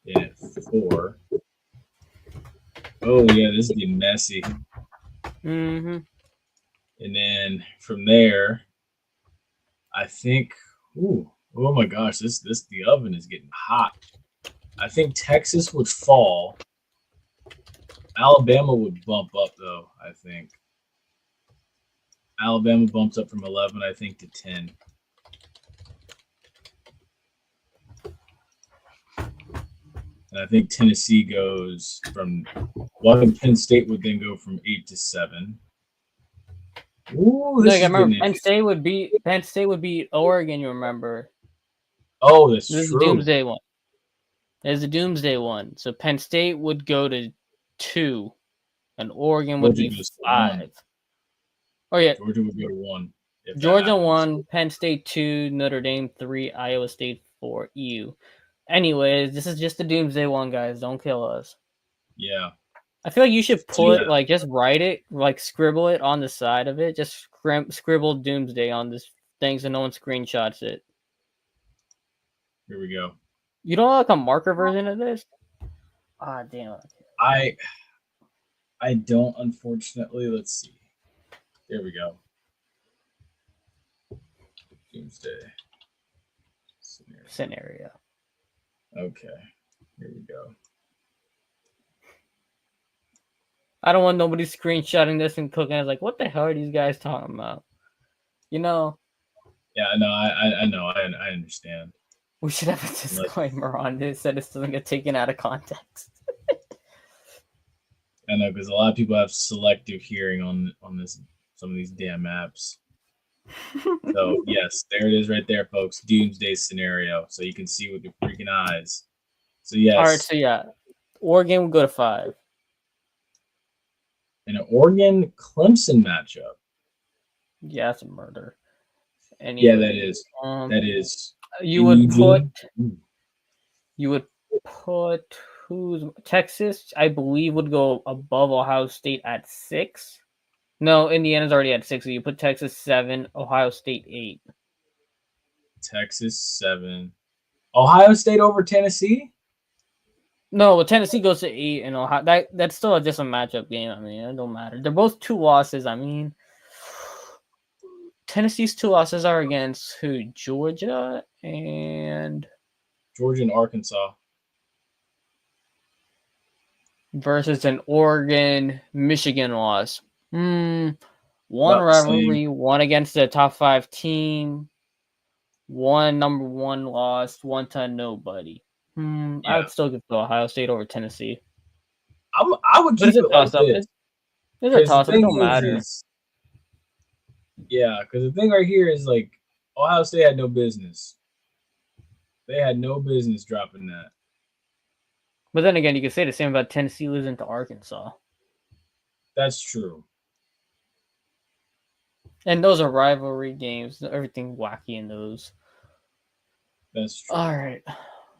in at 4. Oh, yeah, this is getting messy. Mm-hmm. And then from there, I think, oh my gosh, the oven is getting hot. I think Texas would fall. Alabama would bump up, though, I think. Alabama bumps up from 11, I think, to 10. And I think Tennessee goes from, well, I think Penn State would then go from 8 to 7. Ooh, this is remember getting Penn State would beat Oregon, you remember. Oh, that's This is true. the Doomsday one. There's a Doomsday one. So Penn State would go to 2, and Oregon would Georgia be goes to 5. 1. Oh, yeah. Georgia would go to 1. Georgia 1, Penn State 2, Notre Dame 3, Iowa State 4, EU. Anyways, this is just the Doomsday one, guys. Don't kill us. Yeah. I feel like you should put, Yeah. just write it, scribble it on the side of it. Just scribble Doomsday on this thing so no one screenshots it. Here we go. You don't have, a marker version of this? Ah, damn it. I don't, unfortunately. Let's see. There we go. Doomsday scenario. Okay. Here we go. I don't want nobody screenshotting this and clicking. I was like, what the hell are these guys talking about? You know? Yeah, no, I know. I understand. We should have a disclaimer on this that it doesn't get taken out of context. I know, because a lot of people have selective hearing on this, some of these damn apps. So yes, there it is right there, folks. Doomsday scenario. So you can see with your freaking eyes. So yes. All right, so yeah. Oregon will go to 5. In an Oregon Clemson matchup. Yeah, that's a murder. Anyway, yeah, that is. That is. You would put who's Texas, I believe, would go above Ohio State at 6. No, Indiana's already at 6. So you put Texas 7, Ohio State 8. Texas 7. Ohio State over Tennessee? No, well, Tennessee goes to 8, and Ohio. That's still just a matchup game. I mean, it don't matter. They're both 2 losses. I mean, Tennessee's 2 losses are against who? Georgia and Arkansas. Versus an Oregon, Michigan loss. One About rivalry, one against the top 5 team, one number 1 loss, one to nobody. Yeah. I would still give Ohio State over Tennessee. I would keep it like this. It's a toss-up. It don't matter. Yeah, because the thing right here is like Ohio State had no business. They had no business dropping that. But then again, you could say the same about Tennessee losing to Arkansas. That's true. And those are rivalry games. Everything wacky in those. That's true. All right.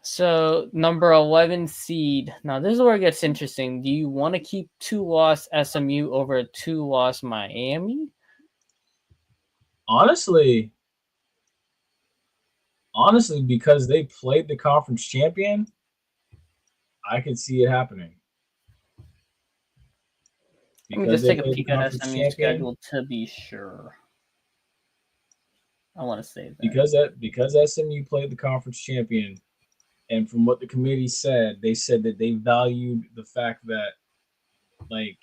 So, number 11 seed. Now, this is where it gets interesting. Do you want to keep 2-loss SMU over a 2-loss Miami? Honestly, because they played the conference champion, I could see it happening. Let me just take a peek at SMU's schedule to be sure. I want to say that. Because SMU played the conference champion, and from what the committee said, they said that they valued the fact that, like,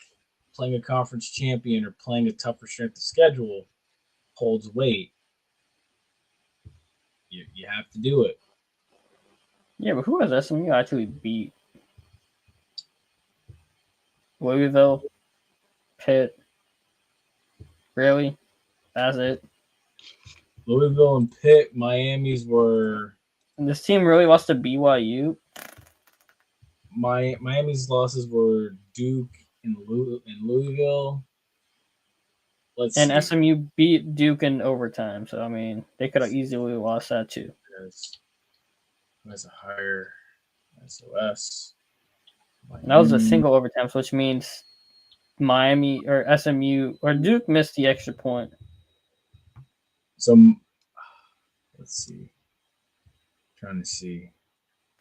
playing a conference champion or playing a tougher strength of schedule holds weight. You have to do it. Yeah, but who has SMU actually beat? Louisville, Pitt. Really? That's it. Louisville and Pitt, Miami's were. And this team really lost to BYU. Miami's losses were Duke and Louisville. let's And see. SMU beat Duke in overtime, so I mean they could have easily lost that too. Who has a higher SOS? And that was a single overtime, which means Miami or SMU or Duke missed the extra point. So let's see. Trying to see.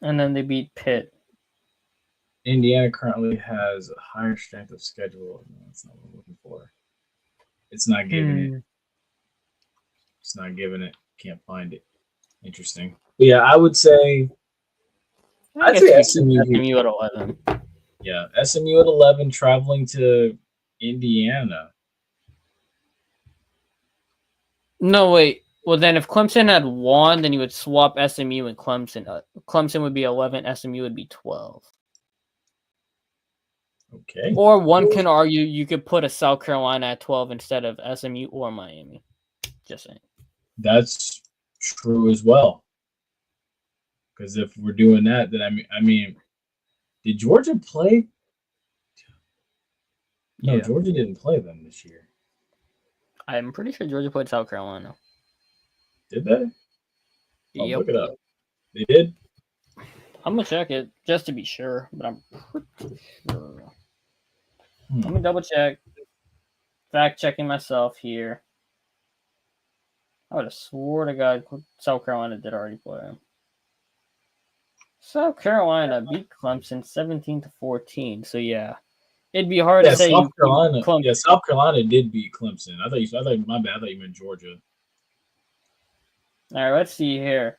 And then they beat Pitt. Indiana currently has a higher strength of schedule. No, that's not what I'm looking for. It's not giving it. It's not giving it. Can't find it. Interesting. But yeah, I would say. I'd say SMU at 11. Yeah, SMU at 11, traveling to Indiana. No, wait. Well, then if Clemson had won, then you would swap SMU and Clemson. Clemson would be 11, SMU would be 12. Okay. Or one can argue you could put a South Carolina at 12 instead of SMU or Miami. Just saying. That's true as well. Because if we're doing that, then I mean, did Georgia play? No, Yeah. Georgia didn't play them this year. I'm pretty sure Georgia played South Carolina. Did they? Oh, Yep. look it up. They did? I'm going to check it just to be sure, but I'm pretty sure. Let me double check. Fact checking myself here. I would have swore to God South Carolina did already play him. South Carolina beat Clemson 17-14. So yeah, it'd be hard to say. South Carolina. Yeah, South Carolina did beat Clemson. My bad. I thought you meant Georgia. All right, let's see here.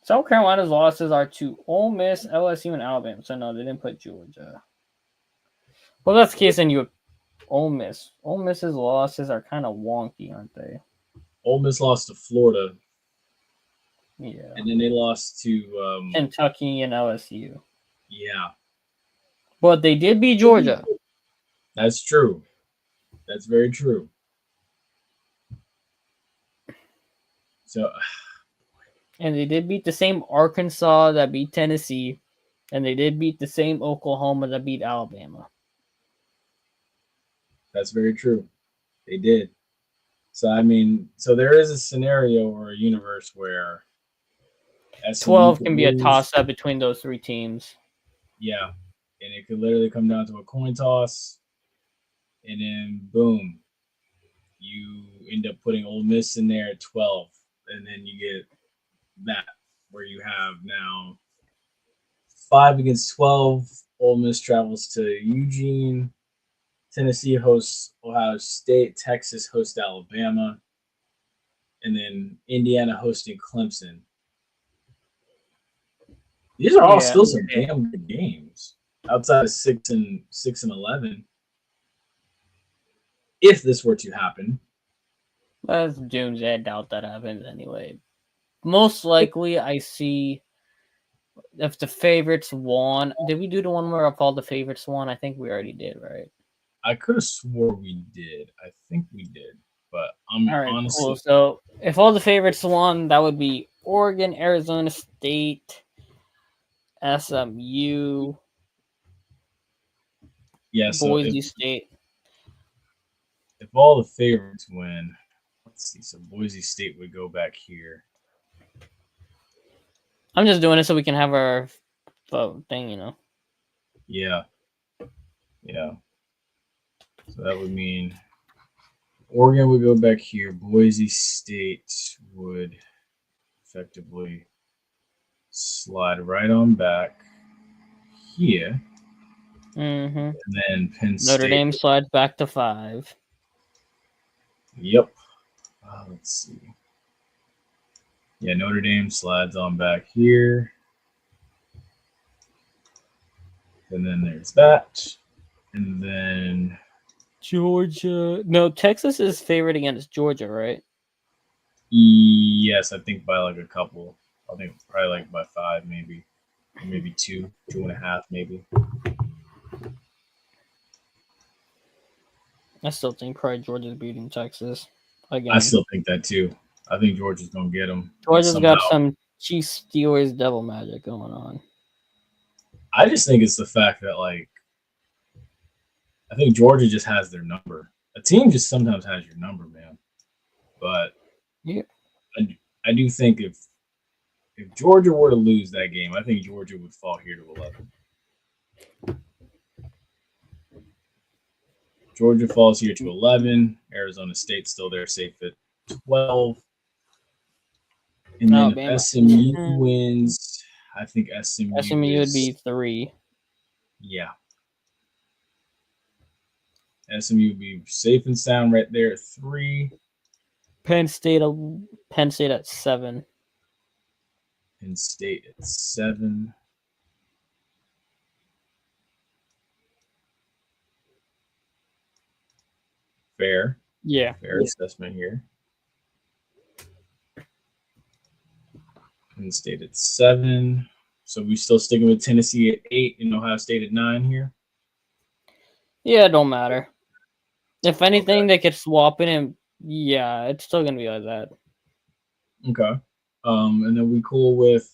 South Carolina's losses are to Ole Miss, LSU, and Alabama. So no, they didn't put Georgia. Well, that's the case. Then you have Ole Miss. Ole Miss's losses are kind of wonky, aren't they? Ole Miss lost to Florida. Yeah. And then they lost to Kentucky and LSU. Yeah. But they did beat Georgia. That's true. That's very true. So, and they did beat the same Arkansas that beat Tennessee, and they did beat the same Oklahoma that beat Alabama. That's very true. They did. So, I mean, so there is a scenario or a universe where 12 can be a toss-up between those three teams. Yeah. And it could literally come down to a coin toss, and then boom, you end up putting Ole Miss in there at 12, and then you get that where you have now 5 against 12. Ole Miss travels to Eugene. Tennessee hosts Ohio State. Texas hosts Alabama. And then Indiana hosting Clemson. These are all still some damn good games outside of 6 and 11. If this were to happen. That's doomsday. I doubt that happens anyway. Most likely, I see if the favorites won. Did we do the one where if all the favorites won? I think we already did, right? I could have swore we did. I think we did, but I'm honestly. Cool. So if all the favorites won, that would be Oregon, Arizona State, SMU, Boise State. If all the favorites win, let's see. So Boise State would go back here. I'm just doing it so we can have our vote thing, you know. Yeah. Yeah. So that would mean Oregon would go back here. Boise State would effectively slide right on back here. Mm-hmm. And then Penn State. Notre Dame slides back to 5. Yep. Let's see. Yeah, Notre Dame slides on back here. And then there's that. And then Georgia. No, Texas is favored against Georgia, right? Yes, I think by like a couple. I think probably like by 5, maybe. Or maybe 2.5, maybe. I still think probably Georgia's beating Texas. Again. I still think that too. I think Georgia's going to get them. Georgia's got some Chiefs Steelers devil magic going on. I just think it's the fact that, like, I think Georgia just has their number. a team just sometimes has your number, man. But Yeah. I do think if Georgia were to lose that game, I think Georgia would fall here to 11. Georgia falls here to 11. Arizona State's still there, safe at 12. And then if Alabama. SMU wins, I think SMU SMU would be is 3. yeah. SMU would be safe and sound right there at 3. Penn State at 7. Penn State at 7. Fair. Yeah. Fair assessment here. Penn State at 7. So we still sticking with Tennessee at 8 and Ohio State at 9 here. Yeah, it don't matter. If anything, they could swap it, and yeah, it's still gonna be like that. Okay. And then we cool with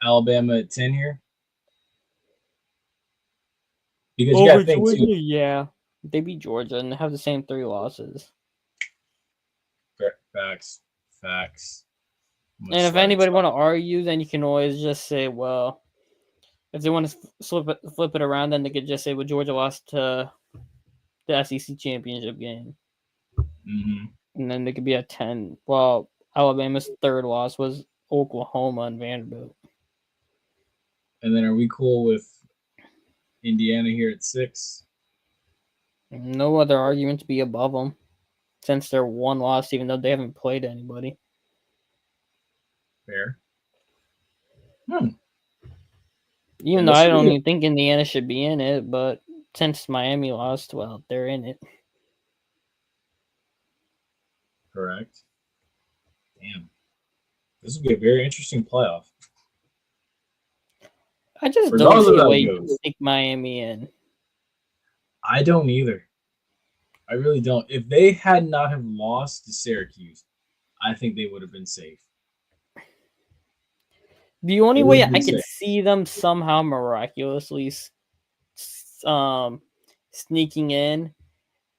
Alabama at 10 here. Because you gotta think Georgia, too. yeah, they beat Georgia and they have the same 3 losses. Facts. And if anybody want to argue, then you can always just say, well, if they want to flip it around, then they could just say, well, Georgia lost to the SEC championship game. Mm-hmm. And then they could be at 10. Well, Alabama's 3rd loss was Oklahoma and Vanderbilt. And then are we cool with Indiana here at 6? No other argument to be above them since they're 1 loss, even though they haven't played anybody. Fair. Even though I don't even think Indiana should be in it, but since Miami lost, well, they're in it. Correct. Damn. This will be a very interesting playoff. I just For don't those see of a that way goes. to take Miami in. I don't either. I really don't. If they had not have lost to Syracuse, I think they would have been safe. The only It way would be I could safe. see them somehow miraculously sneaking in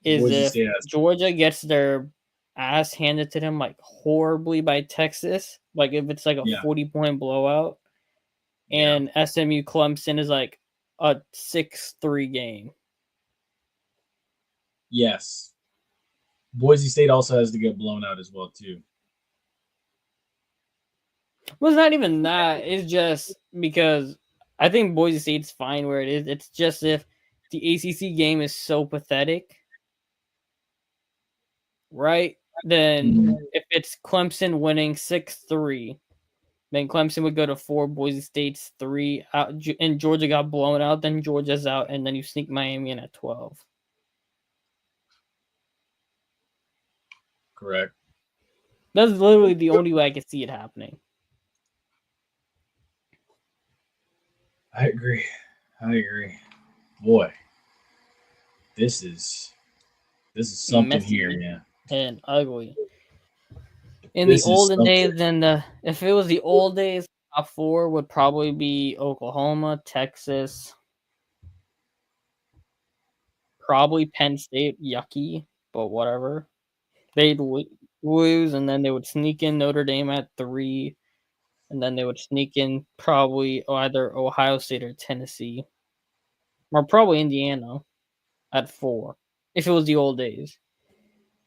is Boise if State has to. Georgia gets their ass handed to them like horribly by Texas, like if it's like a Yeah. 40-point blowout, and SMU Clemson is like a 6-3 game. Yes. Boise State also has to get blown out as well, too. Well, it's not even that. It's just because I think Boise State's fine where it is. It's just if the ACC game is so pathetic, right? Then if it's Clemson winning 6-3, then Clemson would go to 4, Boise State's 3, out, and Georgia got blown out, then Georgia's out, and then you sneak Miami in at 12. Correct. That's literally the only way I could see it happening. I agree. Boy, this is something Messy here, man. and ugly. In This the is olden days, something. then if it was the old days, top 4 would probably be Oklahoma, Texas, probably Penn State. Yucky, but whatever. They'd lose, and then they would sneak in Notre Dame at 3, and then they would sneak in probably either Ohio State or Tennessee, or probably Indiana at 4, if it was the old days.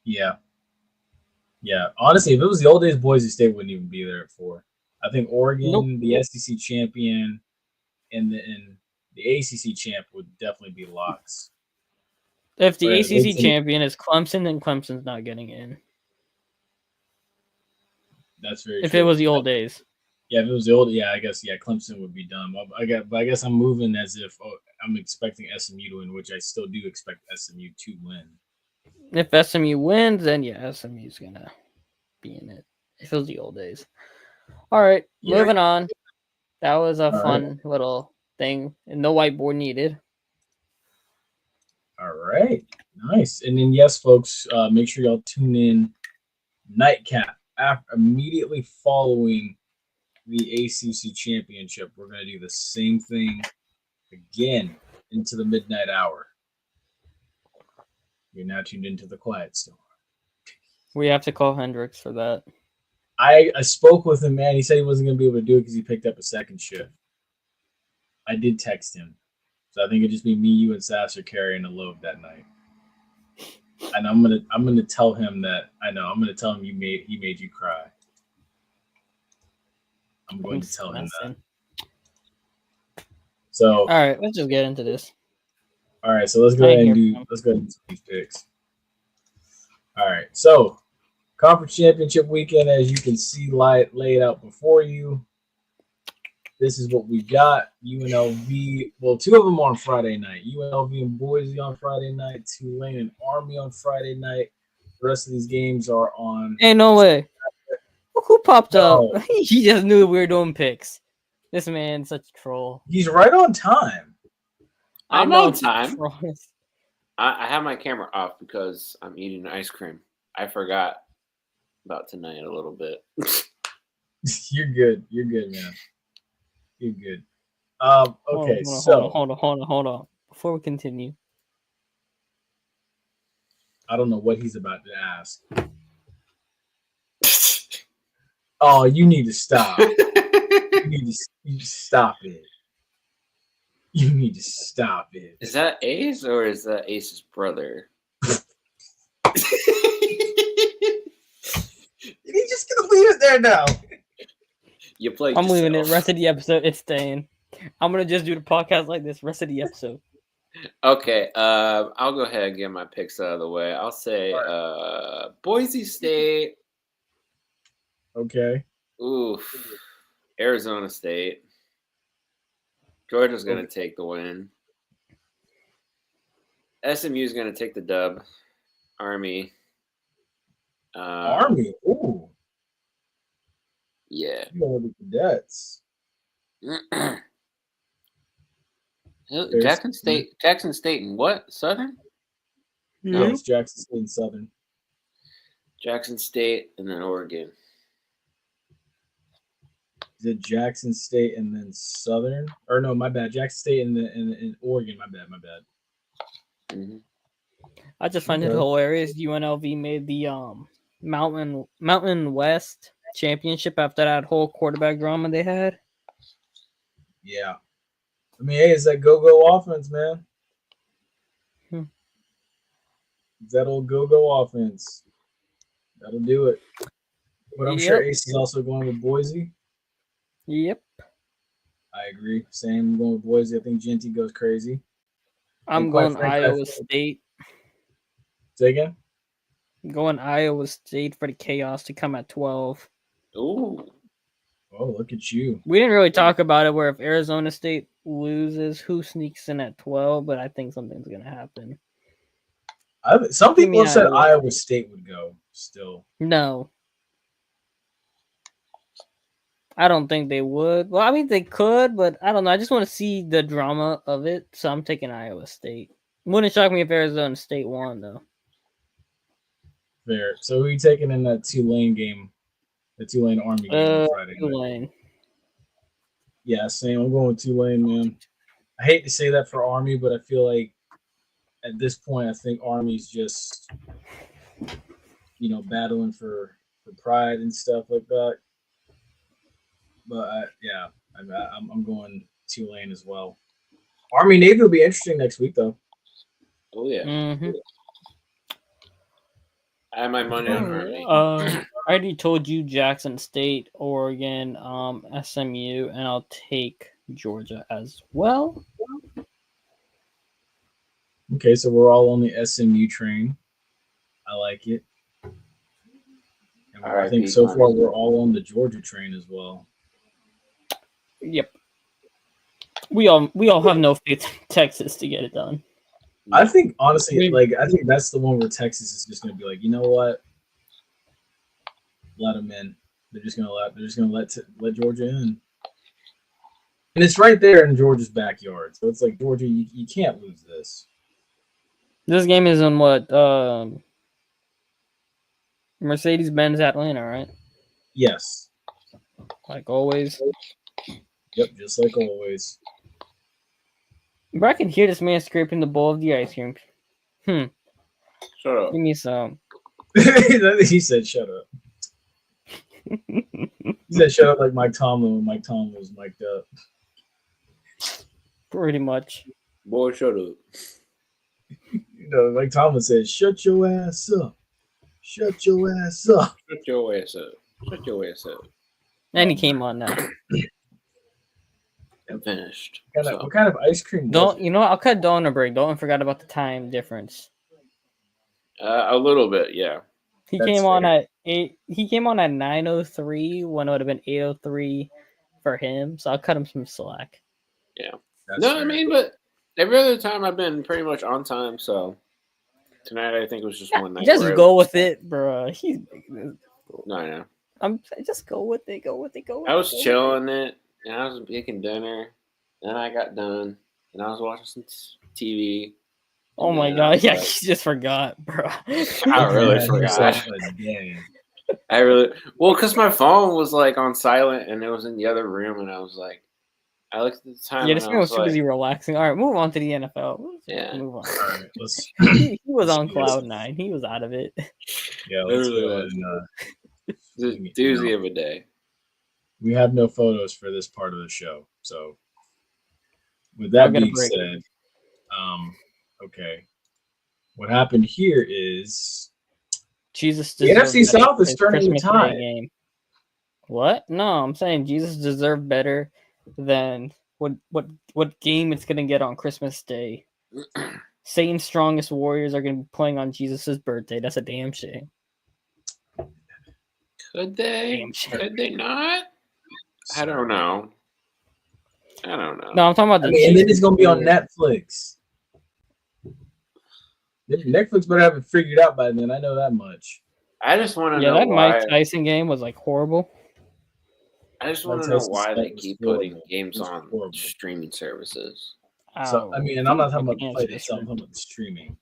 Yeah. Honestly, if it was the old days, Boise State wouldn't even be there at 4. I think Oregon, the SEC champion, and the ACC champ would definitely be locks. If the ACC champion is Clemson, then Clemson's not getting in. That's very true. If it was the old days. Yeah, if it was the old, I guess, Clemson would be done. I guess I'm moving as if I'm expecting SMU to win, which I still do expect SMU to win. If SMU wins, then SMU's gonna be in it. If it was the old days. All right, moving on. That was a fun little thing, and no whiteboard needed. All right, nice. And then yes, folks, make sure y'all tune in Nightcap immediately following the ACC championship. We're gonna do the same thing again into the midnight hour. You're now tuned into the Quiet Storm. We have to call Hendrix for that. I spoke with him, man. He said he wasn't going to be able to do it because he picked up a second shift. I did text him. So I think it'd just be me, you, and Sasser carrying the load that night. And I'm gonna tell him that I'm gonna tell him he made you cry. I'm going to tell him that. So all right, let's just get into this. All right, so let's go ahead and do these picks. All right, so conference championship weekend, as you can see, laid out before you. This is what we got. UNLV, well, two of them on Friday night. UNLV and Boise on Friday night. Tulane and Army on Friday night. The rest of these games are on. Ain't no way. Who popped No. up? He just knew we were doing picks. This man's such a troll. He's right on time. I'm on time. Troll. I have my camera off because I'm eating ice cream. I forgot about tonight a little bit. You're good. You're good, man. You're good. Okay, hold on. Before we continue, I don't know what he's about to ask. Oh, you need to stop. You need to stop it. You need to stop it. Is that Ace or is that Ace's brother? He's just gonna leave it there now. You played. I'm leaving it. Rest of the episode, it's staying. I'm gonna just do the podcast like this. Rest of the episode. Okay. I'll go ahead and get my picks out of the way. I'll say Boise State. Okay. Oof. Arizona State. Georgia's gonna take the win. SMU is gonna take the dub. Army. Army. Ooh. Yeah. You know the cadets. Jackson State and what? Southern? No, it's Jackson State and Southern. Jackson State and then Oregon. Is it Jackson State and then Southern? Or no, my bad. Jackson State and Oregon. My bad. Mm-hmm. I just find it hilarious. UNLV made the Mountain West championship after that whole quarterback drama they had. Yeah. I mean, hey, it's that go-go offense, man. It's that old go-go offense. That'll do it. But I'm sure Ace is also going with Boise. Yep. I agree. Same. I'm going with Boise. I think Genty goes crazy. I'm going Iowa State. Say again? I'm going Iowa State for the chaos to come at 12. Ooh. Oh, look at you. We didn't really talk about it where if Arizona State loses, who sneaks in at 12, but I think something's going to happen. Some people have said Iowa State would go still. No. I don't think they would. Well, I mean, they could, but I don't know. I just want to see the drama of it, so I'm taking Iowa State. Wouldn't shock me if Arizona State won, though. Fair. So who are you taking in that Tulane game? The Tulane Army game on Friday night? Tulane. Yeah, same. I'm going with Tulane, man. I hate to say that for Army, but I feel like at this point, I think Army's just, battling for pride and stuff like that. But I'm going Tulane as well. Army Navy will be interesting next week, though. Oh yeah. Mm-hmm. I have my money on Army. I already told you Jackson State, Oregon, SMU, and I'll take Georgia as well. Okay, so we're all on the SMU train. I like it. And I think so far we're all on the Georgia train as well. Yep. We all have no faith in Texas to get it done. I think honestly, I think that's the one where Texas is just going to be like, you know what? Let them in. They're just going to let Georgia in, and it's right there in Georgia's backyard. So it's like Georgia, you can't lose this. This game is in what? Mercedes-Benz Atlanta, right? Yes. Like always. Yep, just like always. But I can hear this man scraping the bowl of the ice cream. Shut up. Give me some. He said, "Shut up." He said, "Shut up," like Mike Tomlin when Mike Tomlin was mic'd up. Pretty much. Boy, shut up. Mike Tomlin said, "Shut your ass up. Shut your ass up." Shut your ass up. Shut your ass up. And he came on now. I'm finished. What kind of ice cream? Don't you know? I'll cut Dalton a break. Dalton forgot about the time difference. A little bit, yeah. He That's came on fair. at 8. He came on at 9:03 when it would have been 8:03 for him. So I'll cut him some slack. Yeah. That's No, fair. I mean, but every other time I've been pretty much on time. So tonight I think it was just one night. Just where go with it, bro. He's. No, I know. Just go with it. Go with it. Go with it. I was chilling it, and I was making dinner. Then I got done, and I was watching some TV. Oh my god! Yeah, he just forgot, bro. I really Man, forgot. he's like, "Dang." Because my phone was like on silent, and it was in the other room, and I was like, I looked at the time, Yeah, and this I man was was too like, busy relaxing. All right, move on to the NFL. Yeah. Move on. All right, let's. He was on cloud 9. He was out of it. Yeah, let's Literally go. was. And, it's a doozy of a day. we have no photos for this part of the show, so with I'll that get a being break. said, okay, what happened here is Jesus the deserved NFC better South is his turning the Christmas Day tide. game. What? No, I'm saying Jesus deserved better than what game it's gonna get on Christmas Day. Satan's strongest warriors are gonna be playing on Jesus' birthday. That's a damn shame. Could they? Damn shame. Could they not? I don't know. No, I'm talking about the and then Chiefs it's gonna be on warriors. Netflix. Netflix better have it figured out by then. I know that much. I just want to Yeah, know that why. Mike Tyson game was like horrible. I just Mike want to know Tyson's why they fight was keep horrible. putting games It was on horrible. streaming services. So I mean, and I'm not talking about the fight itself. I'm talking about the streaming.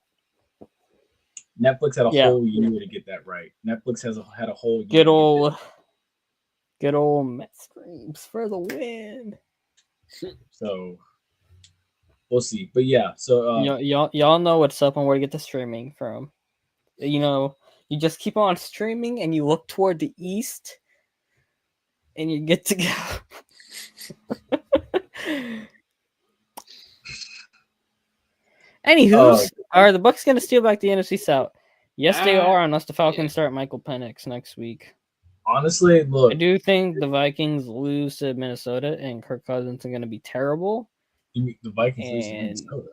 Netflix had a Yeah. whole year to get that right. Netflix had a whole year. Good old Mets streams for the win. So we'll see. But yeah, so y'all know what's up and where to get the streaming from. You know, you just keep on streaming and you look toward the east and you get to go. Anywho, are the Bucks gonna steal back the NFC South? Yes, they are, unless the Falcons start Michael Penix next week. honestly, look, I do think the Vikings lose to Minnesota and Kirk Cousins are gonna be terrible. the Vikings lose to And Minnesota.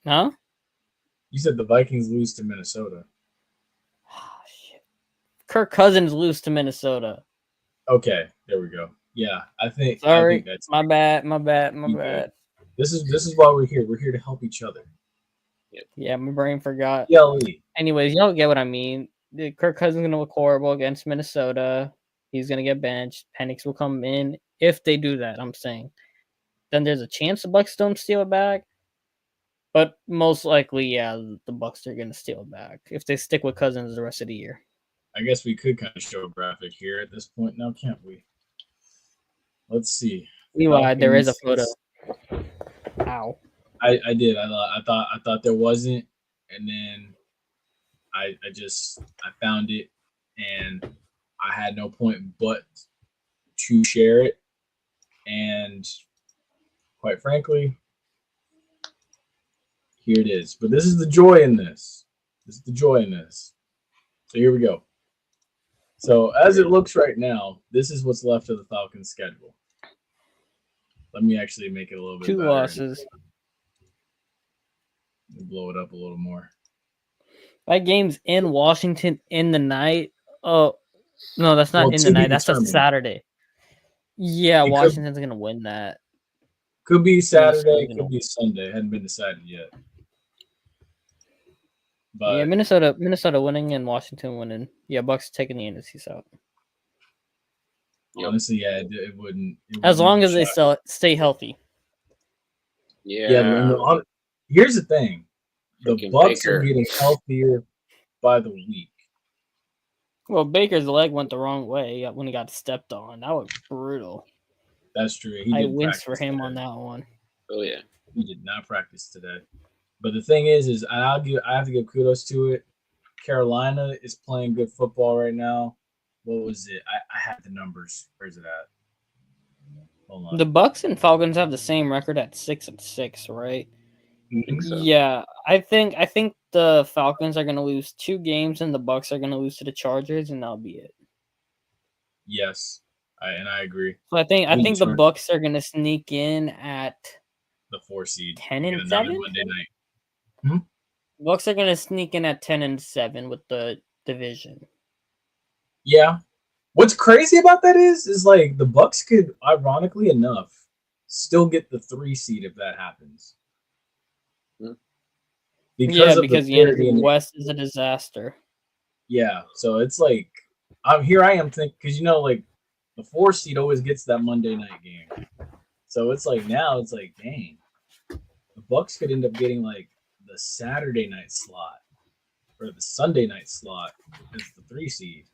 huh? You said the Vikings lose to Minnesota. Oh, shit. Kirk Cousins lose to Minnesota. Okay, there we go. Yeah, I think that's my bad. This is why we're here. We're here to help each other. Yeah, my brain forgot. Yeah, Lee. Anyways, y'all get what I mean. Kirk Cousins gonna look horrible against Minnesota. He's gonna get benched. Penix will come in. If they do that, I'm saying, then there's a chance the Bucks don't steal it back. But most likely, yeah, the Bucks are gonna steal it back if they stick with Cousins the rest of the year. I guess we could kind of show a graphic here at this point now, can't we? Let's see. Levi, there is a photo. Ow. I did. I thought there wasn't, and then I found it, and I had no point but to share it, and quite frankly, here it is. But this is the joy in this. So here we go. So as it looks right now, this is what's left of the Falcons' schedule. Let me actually make it a little bit 2 better. losses. Blow it up a little more. That game's in Washington in the night. Oh, no, that's not in the night. That's a Saturday. Yeah, Washington's going to win that. Could be Saturday, could be Sunday. Hadn't been decided yet. But yeah, Minnesota winning and Washington winning. Yeah, Bucks taking the NFC South. Honestly, yeah, it wouldn't. As long as they stay healthy. Yeah. Here's the thing: the Bucks are getting healthier by the week. Well, Baker's leg went the wrong way when he got stepped on. That was brutal. That's true. I winced for him on that one. Oh yeah, he did not practice today. But the thing is I have to give kudos to it. Carolina is playing good football right now. What was it? I had the numbers. Where's it at? Hold on. The Bucks and Falcons have the same record at 6-6, right? I think so. Yeah, I think the Falcons are gonna lose 2 games and the Bucks are gonna lose to the Chargers, and that'll be it. Yes, I agree. So I think the Detroit. Bucks are gonna sneak in at The 4 seed. 10-7. Monday night. Bucks are gonna sneak in at 10-7 with the division. Yeah. What's crazy about that is like the Bucks could, ironically enough, still get the 3 seed if that happens. Because of the parity West is a disaster. Yeah, so it's like I am thinking because like the 4 seed always gets that Monday night game. So it's like now it's like dang, the Bucks could end up getting like the Saturday night slot or the Sunday night slot as the 3 seed,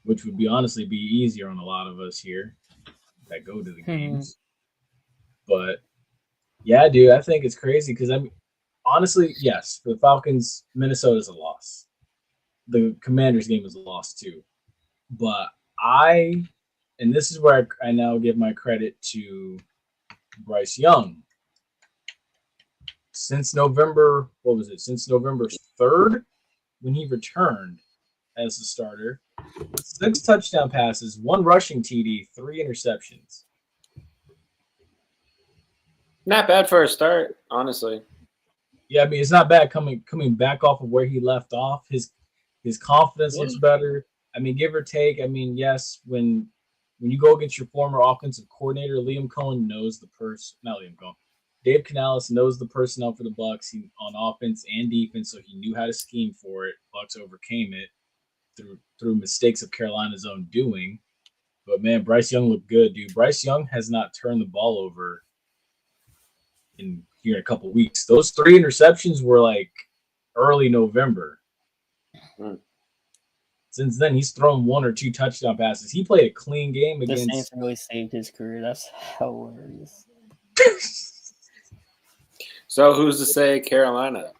which would be honestly be easier on a lot of us here that go to the games. But yeah, dude, I think it's crazy because honestly, yes, for the Falcons, Minnesota's a loss. The Commanders game is a loss too. But and this is where I now give my credit to Bryce Young. Since November 3rd, when he returned as the starter, 6 touchdown passes, 1 rushing TD, 3 interceptions. Not bad for a start, honestly. Yeah, I mean it's not bad coming back off of where he left off. His confidence looks better. I mean, give or take. I mean, yes, when you go against your former offensive coordinator, Liam Cohen knows the person. Not Liam Cohen. Dave Canales knows the personnel for the Bucks on offense and defense, so he knew how to scheme for it. Bucks overcame it through mistakes of Carolina's own doing. But man, Bryce Young looked good, dude. Bryce Young has not turned the ball over in a couple of weeks. Those 3 interceptions were like early November. Since then, he's thrown 1 or 2 touchdown passes. He played a clean game against. The Saints really saved his career. That's hilarious. So who's to say Carolina?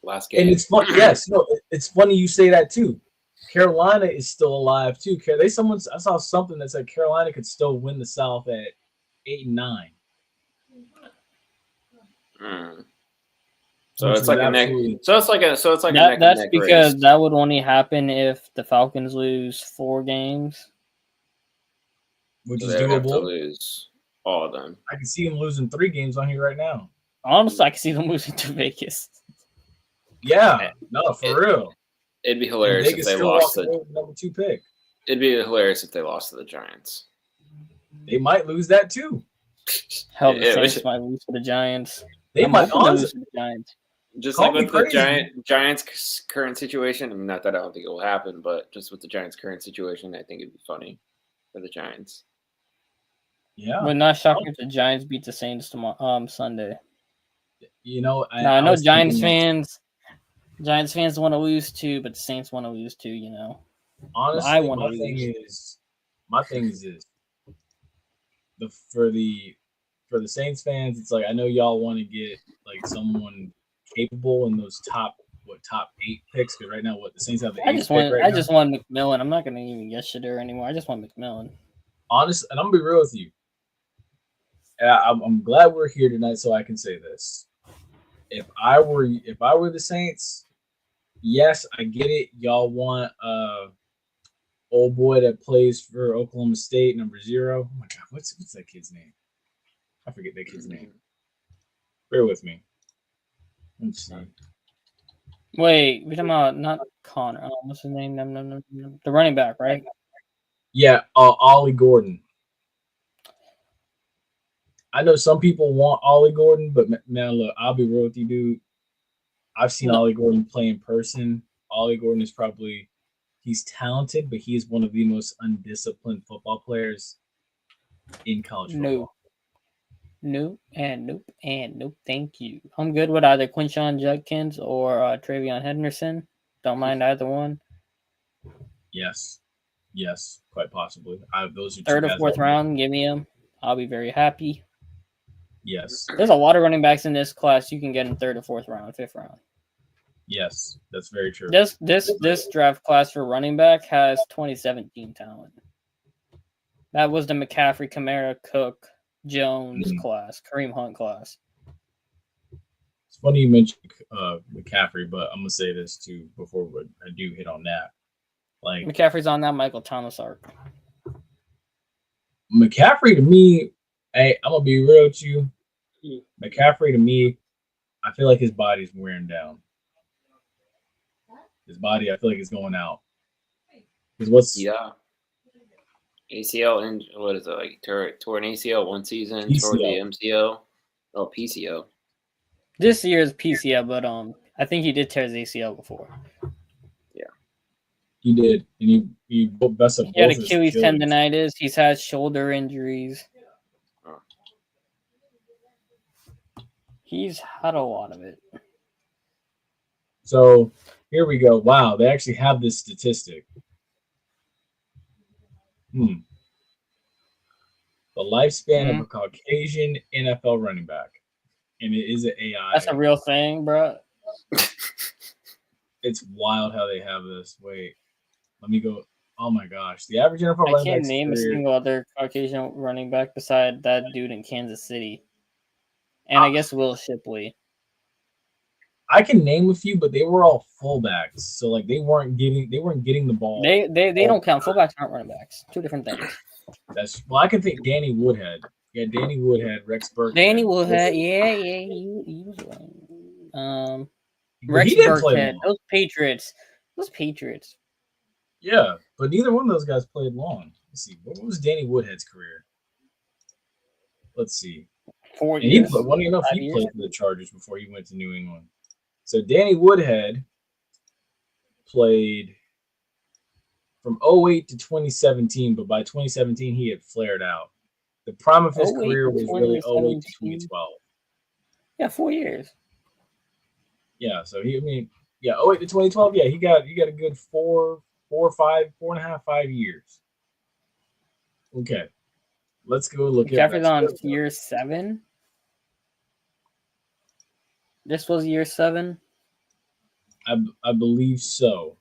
Last game. And it's funny. Yes, no, it's funny you say that too. Carolina is still alive too. I saw something that said Carolina could still win the South at 8-9. So it's like a neck. So it's like a neck. That's because that would only happen if the Falcons lose 4 games, which so is they would have to doable. lose all of them. I can see him losing 3 games on here right now. Honestly, I can see them losing to Vegas. Yeah, no, for real. It'd be hilarious if they lost the number 2 pick. It'd be hilarious if they lost to the Giants. They might lose that too. Hell, the Saints might lose to the Giants. They might lose to the Giants. Just like with the Giants' current situation. I mean, not that I don't think it will happen, but just with the Giants' current situation, I think it'd be funny for the Giants. Yeah, but not shocking if the Giants beat the Saints tomorrow, Sunday. I know Giants fans want to lose too, but the Saints want to lose too. Honestly, I want to lose. My thing is this: for the Saints fans, it's like I know y'all want to get like someone capable in those top 8 picks, because right now the Saints have the 8th pick right now. I just want McMillan. I'm not gonna even get Shadur anymore. I just want McMillan. Honest, and I'm gonna be real with you. I'm glad we're here tonight so I can say this. If I were the Saints, yes, I get it. Y'all want old boy that plays for Oklahoma State, number 0. Oh my God, what's that kid's name? I forget that kid's name. Bear with me. Let's see. Wait, we're talking about not Connor. What's his name? No. The running back, right? Yeah, Ollie Gordon. I know some people want Ollie Gordon, but man, look, I'll be real with you, dude. I've seen Ollie Gordon play in person. Ollie Gordon is he's talented, but he is one of the most undisciplined football players in college football. Nope. Thank you. I'm good with either Quinshon Judkins or Travion Henderson. Don't mind either one. Yes, quite possibly. Those are 3rd or 4th round. Give me him. I'll be very happy. Yes. There's a lot of running backs in this class you can get in 3rd or 4th round, 5th round. Yes, that's very true. This draft class for running back has 2017 talent. That was the McCaffrey, Kamara, Cook, Jones class, Kareem Hunt class. It's funny you mentioned McCaffrey, but I'm gonna say this too before I do hit on that. Like McCaffrey's on that Michael Thomas arc. McCaffrey to me, hey, I'm gonna be real with you. McCaffrey to me, I feel like his body's wearing down. His body, I feel like it's going out. Because ACL and what is it like? Tore an ACL one season, PCL. tore the MCL. Oh, PCO. This year's PCL, but I think he did tear his ACL before. Yeah, he did, and he messed up. He had Achilles tendonitis. He's had shoulder injuries. Oh. He's had a lot of it. So here we go. Wow, they actually have this statistic. The lifespan of a Caucasian NFL running back, and it is an AI. That's a real thing, bro. It's wild how they have this. Wait, let me go. Oh my gosh, the average NFL running back. I can't name a single other Caucasian running back beside that dude in Kansas City, and I guess Will Shipley. I can name a few, but they were all fullbacks, so like they weren't getting the ball. They don't count. Fullbacks aren't running backs. Two different things. I can think Danny Woodhead. Yeah, Danny Woodhead, Rex Burkhead. Danny Woodhead, he was right. Rex Burkhead, those Patriots. Yeah, but neither one of those guys played long. Let's see, what was Danny Woodhead's career? Let's see. 4 years. He played for the Chargers before he went to New England. So Danny Woodhead played from 2008 to 2017, but by 2017 he had flared out. The prime of his career was really 2008 to 2012. Yeah, 4 years. Yeah, so 08 to 2012. Yeah, he got a good 4.5 years. Okay, let's go look at McCaffrey's on year 7. This was year 7. I believe so.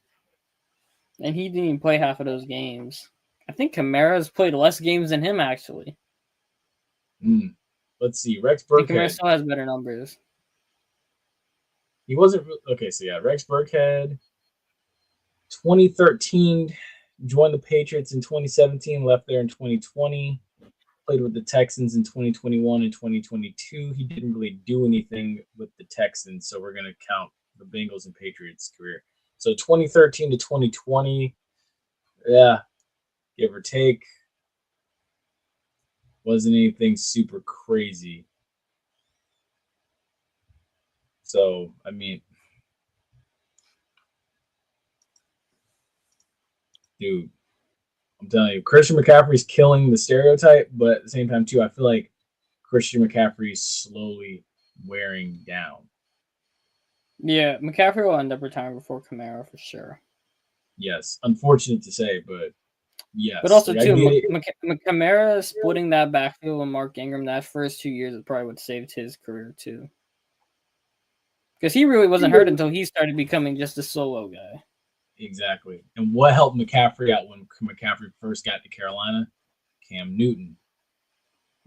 And he didn't even play half of those games. I think Kamara's played less games than him, actually. Let's see. Rex Burkhead. Kamara still has better numbers. He wasn't okay. So yeah, Rex Burkhead, 2013, joined the Patriots in 2017, left there in 2020, played with the Texans in 2021 and 2022. He didn't really do anything with the Texans, so we're gonna count the Bengals and Patriots career. So 2013 to 2020, yeah, give or take, wasn't anything super crazy. So, I mean, dude, I'm telling you, Christian McCaffrey's killing the stereotype, but at the same time, too, I feel like Christian McCaffrey's slowly wearing down. Yeah, McCaffrey will end up retiring before Kamara for sure. Yes, unfortunate to say, but yes. But also, too, Kamara splitting that backfield with Mark Ingram that first 2 years is probably what saved his career, too. Because he really wasn't hurt until he started becoming just a solo guy. Exactly. And what helped McCaffrey out when McCaffrey first got to Carolina? Cam Newton.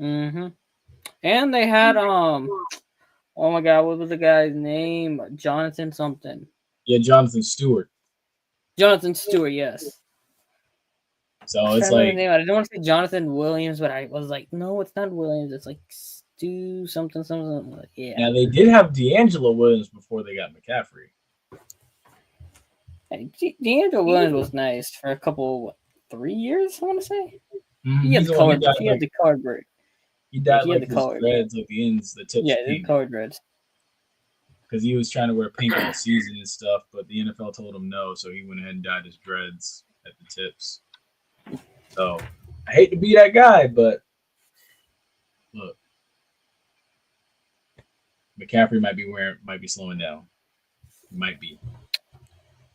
Mm-hmm. And they had, oh my God, what was the guy's name? Jonathan something. Yeah, Jonathan Stewart. Jonathan Stewart, yes. So it's like, I didn't want to say Jonathan Williams, but I was like, no, it's not Williams. It's like Stu something. Like, yeah. Now they did have D'Angelo Williams before they got McCaffrey. D'Angelo Williams was nice for a couple, 3 years, I want to say. Mm-hmm. He had the color break. He died like his dreads, like the ends, the tips. Yeah, the color dreads. Because he was trying to wear pink all season and stuff, but the NFL told him no, so he went ahead and dyed his dreads at the tips. So I hate to be that guy, but look, McCaffrey might be slowing down. He might be.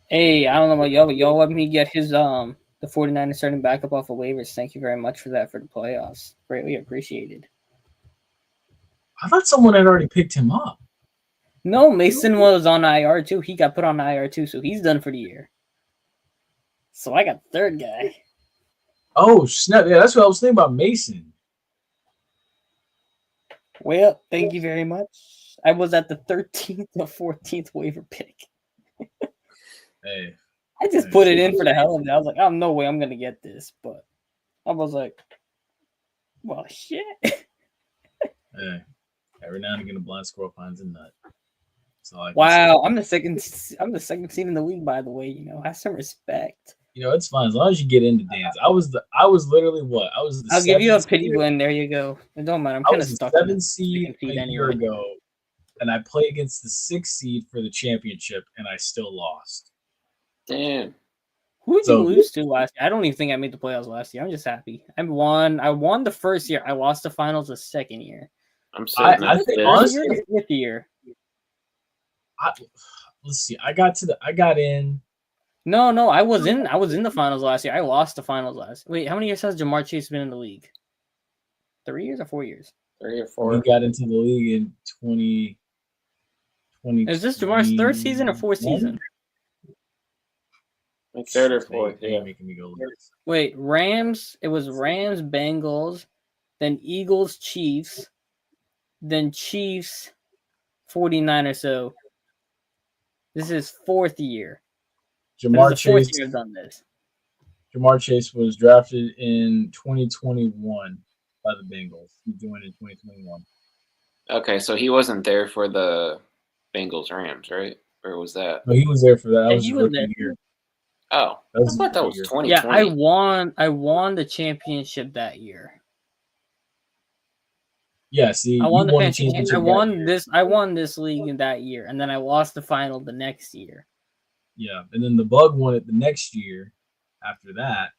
Hey, I don't know about y'all, but y'all let me get his the 49ers starting backup off of waivers. Thank you very much for that for the playoffs. Greatly appreciated. I thought someone had already picked him up. No, Mason was on IR too. He got put on IR too, so he's done for the year. So I got the third guy. Oh, snap. Yeah, that's what I was thinking about Mason. Well, thank you very much. I was at the 13th or 14th waiver pick. Hey. I just put it in for the hell of it. I was like, oh, no way I'm going to get this. But I was like, well, shit. Hey. Every now and again, a blind squirrel finds a nut. Wow, I'm the second seed in the league, by the way. Have some respect. It's fine as long as you get into dance. I was literally what? I was the I'll give you a pity seed. win. There you go. It don't matter. I'm kind of stuck. 7 seed a year ago, and I played against the 6th seed for the championship, and I still lost. Damn. Who did you lose to last year? I don't even think I made the playoffs last year. I'm just happy. I won the first year. I lost the finals the second year. I think honestly, the 5th year. Let's see. I got in. No, I was in the finals last year. I lost the finals last. Wait, how many years has Jamar Chase been in the league? 3 years or 4 years? 3 or 4. We got into the league in 2020. Is this Jamar's 3rd season or 4th season? Like 3rd or 4th. Yeah. Making me go. Wait, Rams. It was Rams, Bengals, then Eagles, Chiefs, then Chiefs, 49ers. So this is 4th year. Jamar Chase. Year done this. Jamar Chase was drafted in 2021 by the Bengals. He joined in 2021. Okay, so he wasn't there for the Bengals Rams, right? Or was that? No, he was there for that. That was he his was rookie there. year. Oh, I thought that was 2020. Yeah, I won the championship that year. Yeah, see, I won the championship. I won this league in that year, and then I lost the final the next year. Yeah, and then the Bug won it the next year. After that,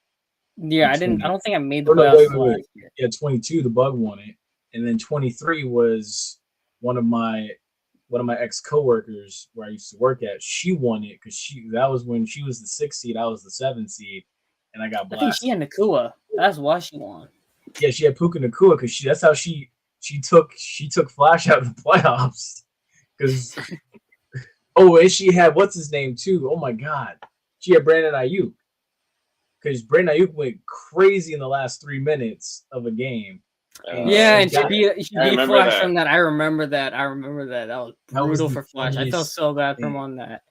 yeah, I don't think I made the playoffs last year. Yeah, 22, the Bug won it, and then 23 was one of my ex coworkers where I used to work at. She won it because that was when she was the 6th seed, I was the 7th seed, and I got blasted. I think she had Nakua. That's why she won. Yeah, she had Puka Nakua because that's how she took Flash out of the playoffs because. Oh, and she had what's his name too. Oh my God, she had Brandon Ayuk because Brandon Ayuk went crazy in the last 3 minutes of a game. Yeah, and she beat Flash from that. I remember that. That was brutal for Flash. I felt so bad for him on that.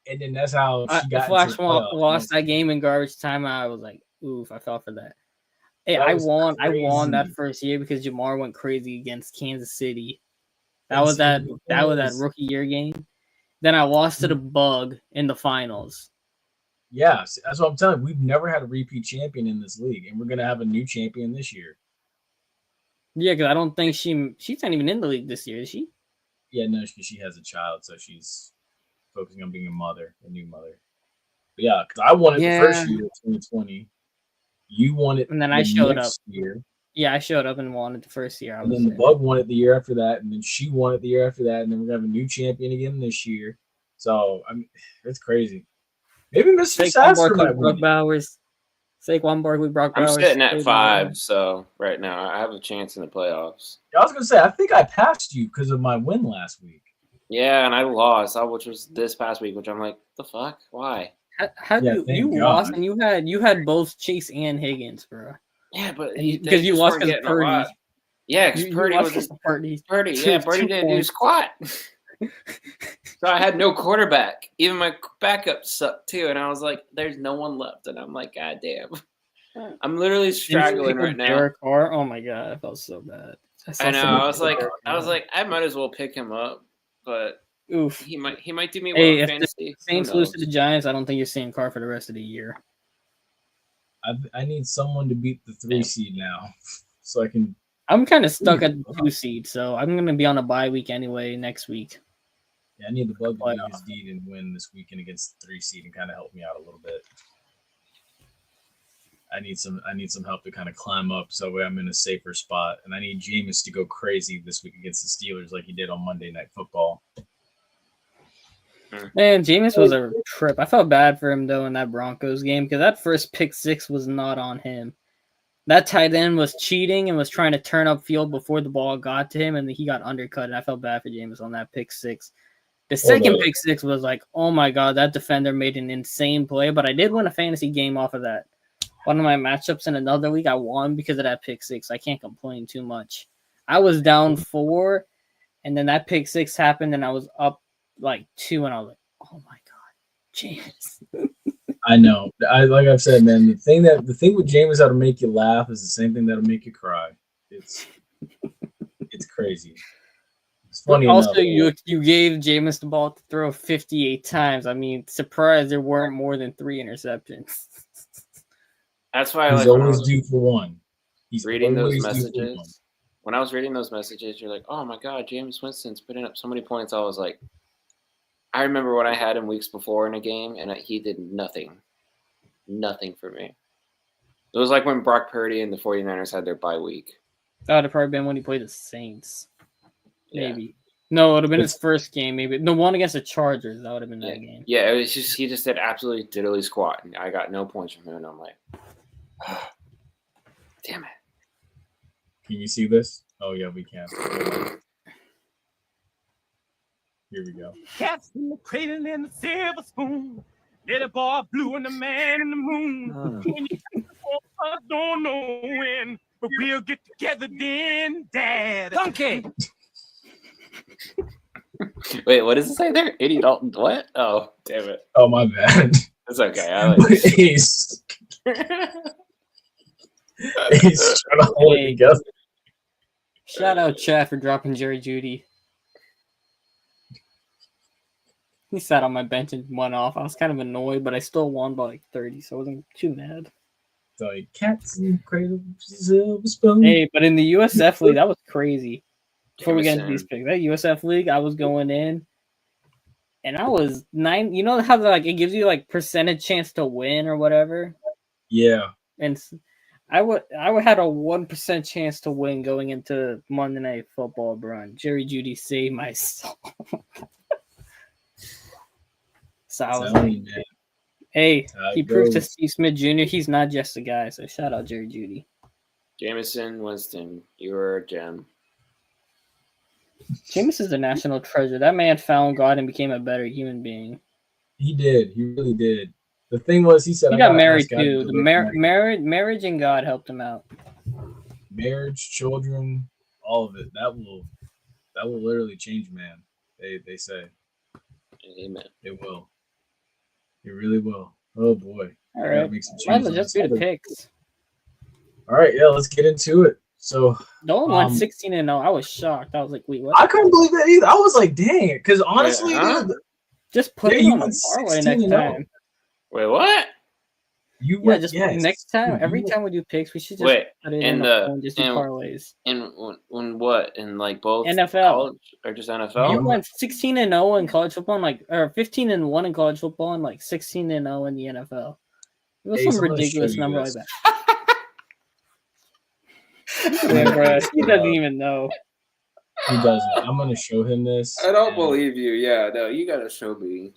And then that's how she got. Flash lost that game in garbage time. I was like, oof, I fell for that. Hey, I won that first year because Jamar went crazy against Kansas City. That was that rookie year game. Then I lost to the Bug in the finals. Yeah, that's what I'm telling you. We've never had a repeat champion in this league, and we're gonna have a new champion this year. Yeah, because I don't think she's not even in the league this year, is she? Yeah, no, she has a child, so she's focusing on being a new mother. But yeah, because I won it the first year of 2020. You won it, and then I showed up. Year. Yeah, I showed up and won it the first year. And then the Bug won it the year after that, and then she won it the year after that, and then we're gonna have a new champion again this year. So I mean, it's crazy. Maybe Mr. Sasser might win. Saquon Barkley, Brock Bowers. I'm sitting at 5, so right now I have a chance in the playoffs. I was gonna say I think I passed you because of my win last week. Yeah, and I lost, which was this past week, which I'm like, the fuck, why? How you lost and you had both Chase and Higgins, bro. Yeah, but because you lost because Purdy. Yeah, because Purdy was just Purdy. Yeah, Purdy didn't do squat. So I had no quarterback. Even my backup sucked too, and I was like, "There's no one left," and I'm like, "God damn!" I'm literally struggling right now. Derek Carr. Oh my god, I felt so bad. I know. I was like, I might as well pick him up, but oof, he might do me well in fantasy. If the Saints lose to the Giants, I don't think you're seeing Carr for the rest of the year. I need someone to beat the 3 seed now, so I can. I'm kind of stuck at the 2 seed, so I'm gonna be on a bye week anyway next week. Yeah, I need the Bug to do his deed and win this weekend against the 3 seed and kind of help me out a little bit. I need some help to kind of climb up so I'm in a safer spot, and I need Jameis to go crazy this week against the Steelers like he did on Monday Night Football. Man, Jameis was a trip. I felt bad for him though in that Broncos game because that first pick 6 was not on him. That tight end was cheating and was trying to turn up field before the ball got to him, and he got undercut. And I felt bad for Jameis on that pick six. The second pick six was like, oh my god, that defender made an insane play. But I did win a fantasy game off of that. One of my matchups in another league, I won because of that pick six. I can't complain too much. I was down 4, and then that pick six happened, and I was up like 2, and I was like, oh my god, Jameis. I know. Like I've said, man, the thing with Jameis that'll make you laugh is the same thing that'll make you cry. It's crazy. It's funny also, enough. you gave Jameis the ball to throw 58 times. I mean, surprised there weren't more than 3 interceptions. That's why he's always due for one. He's reading those messages. When I was reading those messages, you're like, "Oh my God, Jameis Winston's putting up so many points." I was like, I remember when I had him weeks before in a game, and he did nothing for me. It was like when Brock Purdy and the 49ers had their bye week. That would have probably been when he played the Saints. Maybe. Yeah. No, it would have been his first game. Maybe the one against the Chargers. That would have been that game. Yeah, it was just he just did absolutely diddly squat, and I got no points from him, and I'm like, oh, damn it. Can you see this? Oh yeah, we can. Here we go. Cats in the cradle and the silver spoon. Little boy blue and the man in the moon. I don't know when, but we'll get together then, Dad. Donkey. Wait, what does it say there? Eddie Dalton, what? Oh, damn it. Oh, my bad. It's okay. I like he's trying to hold it together. Shout out Chad for dropping Jerry Jeudy. He sat on my bench and went off. I was kind of annoyed, but I still won by like 30, so I wasn't too mad. So cats in the cradle, silver spoon. Hey, but in the USF league, that was crazy. Before we get into these picks, that USF league, I was going in, and I was 9. You know how like it gives you like percentage chance to win or whatever. Yeah. And I would had a 1% chance to win going into Monday Night Football, bro. Jerry Jeudy saved my soul. So I was like, hey, he proved to Steve Smith Jr. he's not just a guy. So shout out Jerry Jeudy. Jameson Winston, you were a gem. Jameis is a national treasure. That man found God and became a better human being. He did. He really did. The thing was, he said, he got married too. The marriage and God helped him out. Marriage, children, all of it. That will literally change man. They say. Amen. It will. It really will. Oh boy. All right. Let's just do the picks. All right. Yeah. Let's get into it. So Nolan went 16-0. I was shocked. I was like, wait, what? I couldn't believe that either. I was like, dang it. Because honestly, just put it on the parlay next time. Wait, what? Next time, every time we do picks, we should just put it in the just do parlays. In what? In like both NFL college or just NFL? You went 16-0 in college football, and or 15-1 in college football, and like 16-0 in the NFL. It was some ridiculous number like that. Yeah, bro, he doesn't even know. He doesn't. I'm gonna show him this. I don't believe you. Yeah, no, you gotta show me.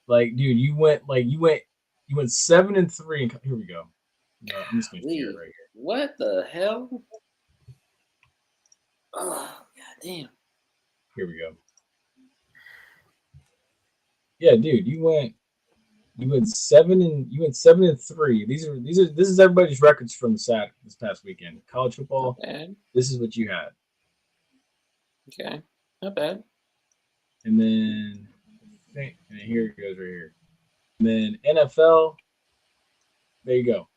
Like, dude, you went 7-3. Here we go. No, I'm just gonna share it right here. What the hell? Oh, god damn. Here we go. Yeah, dude, you went 7-3. This is everybody's records from this past weekend. College football. This is what you had. Okay, not bad. And then here it goes right here. And then NFL. There you go.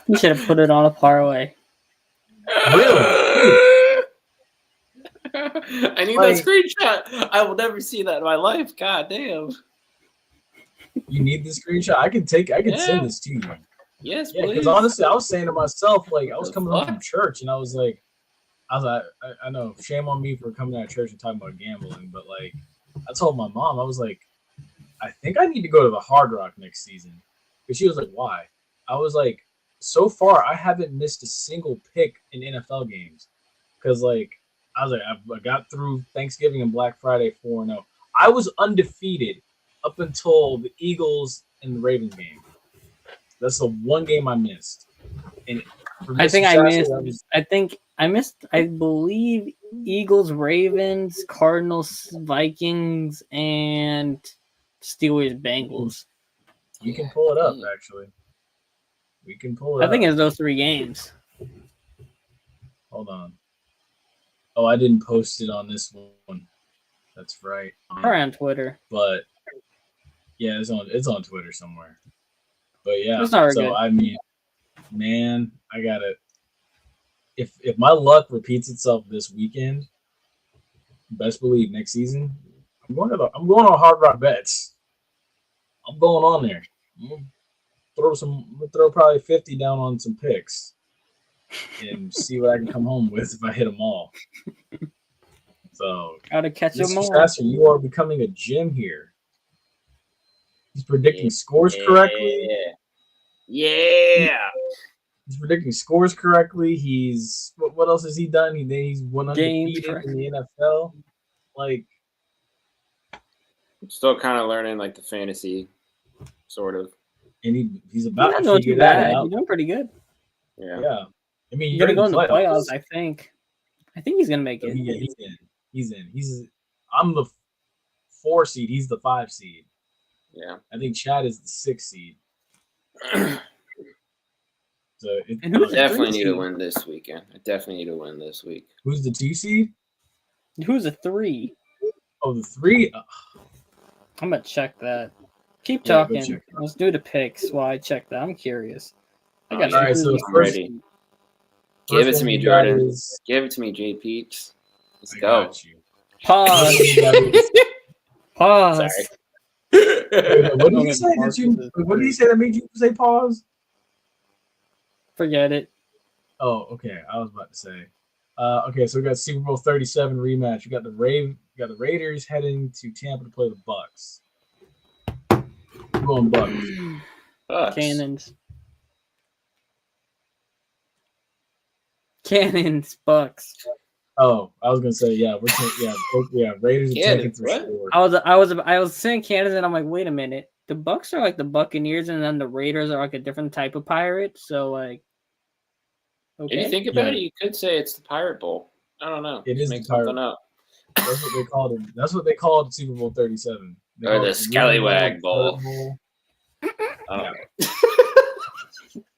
You should have put it on a parlay. Really? I need that screenshot. I will never see that in my life. God damn. You need the screenshot? I can send this to you. Yes, please. Because honestly, I was saying to myself, like, I was coming home from church, and I was like, I know, shame on me for coming out of church and talking about gambling, but like, I told my mom, I was like, I think I need to go to the Hard Rock next season. Because she was like, why? I was like, so far, I haven't missed a single pick in NFL games. Because, like, I was like, I got through Thanksgiving and Black Friday 4-0. I was undefeated up until the Eagles in the Ravens game. That's the one game I missed. And I believe Eagles, Ravens, Cardinals, Vikings, and Steelers, Bengals. You can pull it up, actually. We can pull it up. I think it's those 3 games. Hold on. Oh, I didn't post it on this one. That's right. Or on Twitter. But yeah, it's on Twitter somewhere. But yeah, it's not so good. I mean, man, I gotta. If my luck repeats itself this weekend, best believe next season, I'm going on Hard Rock Bets. I'm going on there. I'm gonna throw probably 50 down on some picks and see what I can come home with if I hit them all. So gotta catch them all. Sasser, you are becoming a gem here. He's predicting scores correctly. Yeah. He's predicting scores correctly. He's what else has he done? He's won undefeated in the NFL. Like, I'm still kind of learning like the fantasy, sort of. And he's about You're to not figure too that bad. out. You're doing pretty good. Yeah. I mean, you're gonna go in the playoffs. I think he's gonna make it. Yeah, he's in. I'm the 4 seed. He's the 5 seed. Yeah. I think Chad is the 6 seed. So I definitely need to win this weekend. I definitely need to win this week. Who's the 2 seed? Who's the 3? Oh, the 3. I'm gonna check that. Keep talking. Let's do the picks while I check that. I'm curious. All right, so I'm ready. Give it to me, Jordan. Give it to me, J. Peach. Let's go. Pause. Pause. Sorry. What did you say? What did you say that made you say pause? Forget it. Oh, okay. I was about to say. Okay, so we got Super Bowl 37 rematch. We got the Raiders heading to Tampa to play the Bucks. I'm going Bucks. Cannons, Bucks. Oh, I was gonna say Raiders are taking for sure. I was saying Cannons, and I'm like, wait a minute. The Bucks are like the Buccaneers, and then the Raiders are like a different type of pirate. So like, okay. If you think about it, you could say it's the Pirate Bowl. I don't know. It is make the Pirate something up. That's what they called it. That's what they called Super Bowl 37. Or the Scallywag Bowl. Yeah.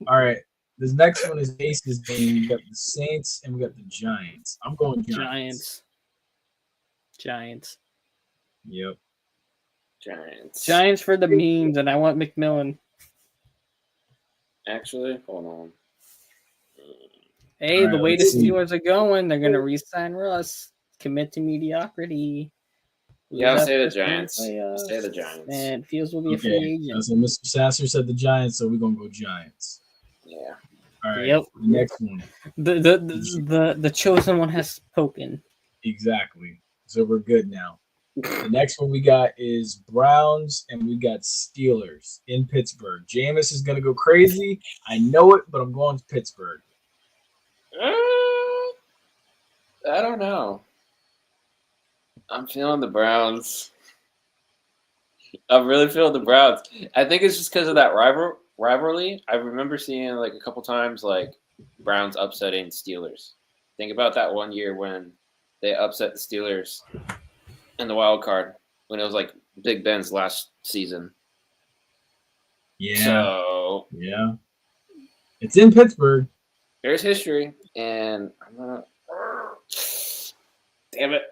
All right. This next one is Ace's game. We got the Saints and we got the Giants. I'm going Giants. Yep. Giants for the memes, and I want McMillan. Actually, hold on. Hey, the way the Steelers are going, they're going to re-sign Russ. Commit to mediocrity. Yeah, I'll say the Giants. Say the Giants. And Fields will be a free agent. So Mr. Sasser said the Giants, so we're going to go Giants. Yeah. All right. Yep. Next one. The chosen one has spoken. Exactly. So we're good now. The next one we got is Browns and we got Steelers in Pittsburgh. Jameis is going to go crazy. I know it, but I'm going to Pittsburgh. I don't know. I'm feeling the Browns. I'm really feeling the Browns. I think it's just because of that rivalry. I remember seeing like a couple times like Browns upsetting Steelers. Think about that one year when they upset the Steelers in the wild card when it was like Big Ben's last season. Yeah. So yeah, it's in Pittsburgh. There's history, and I'm gonna. Damn it!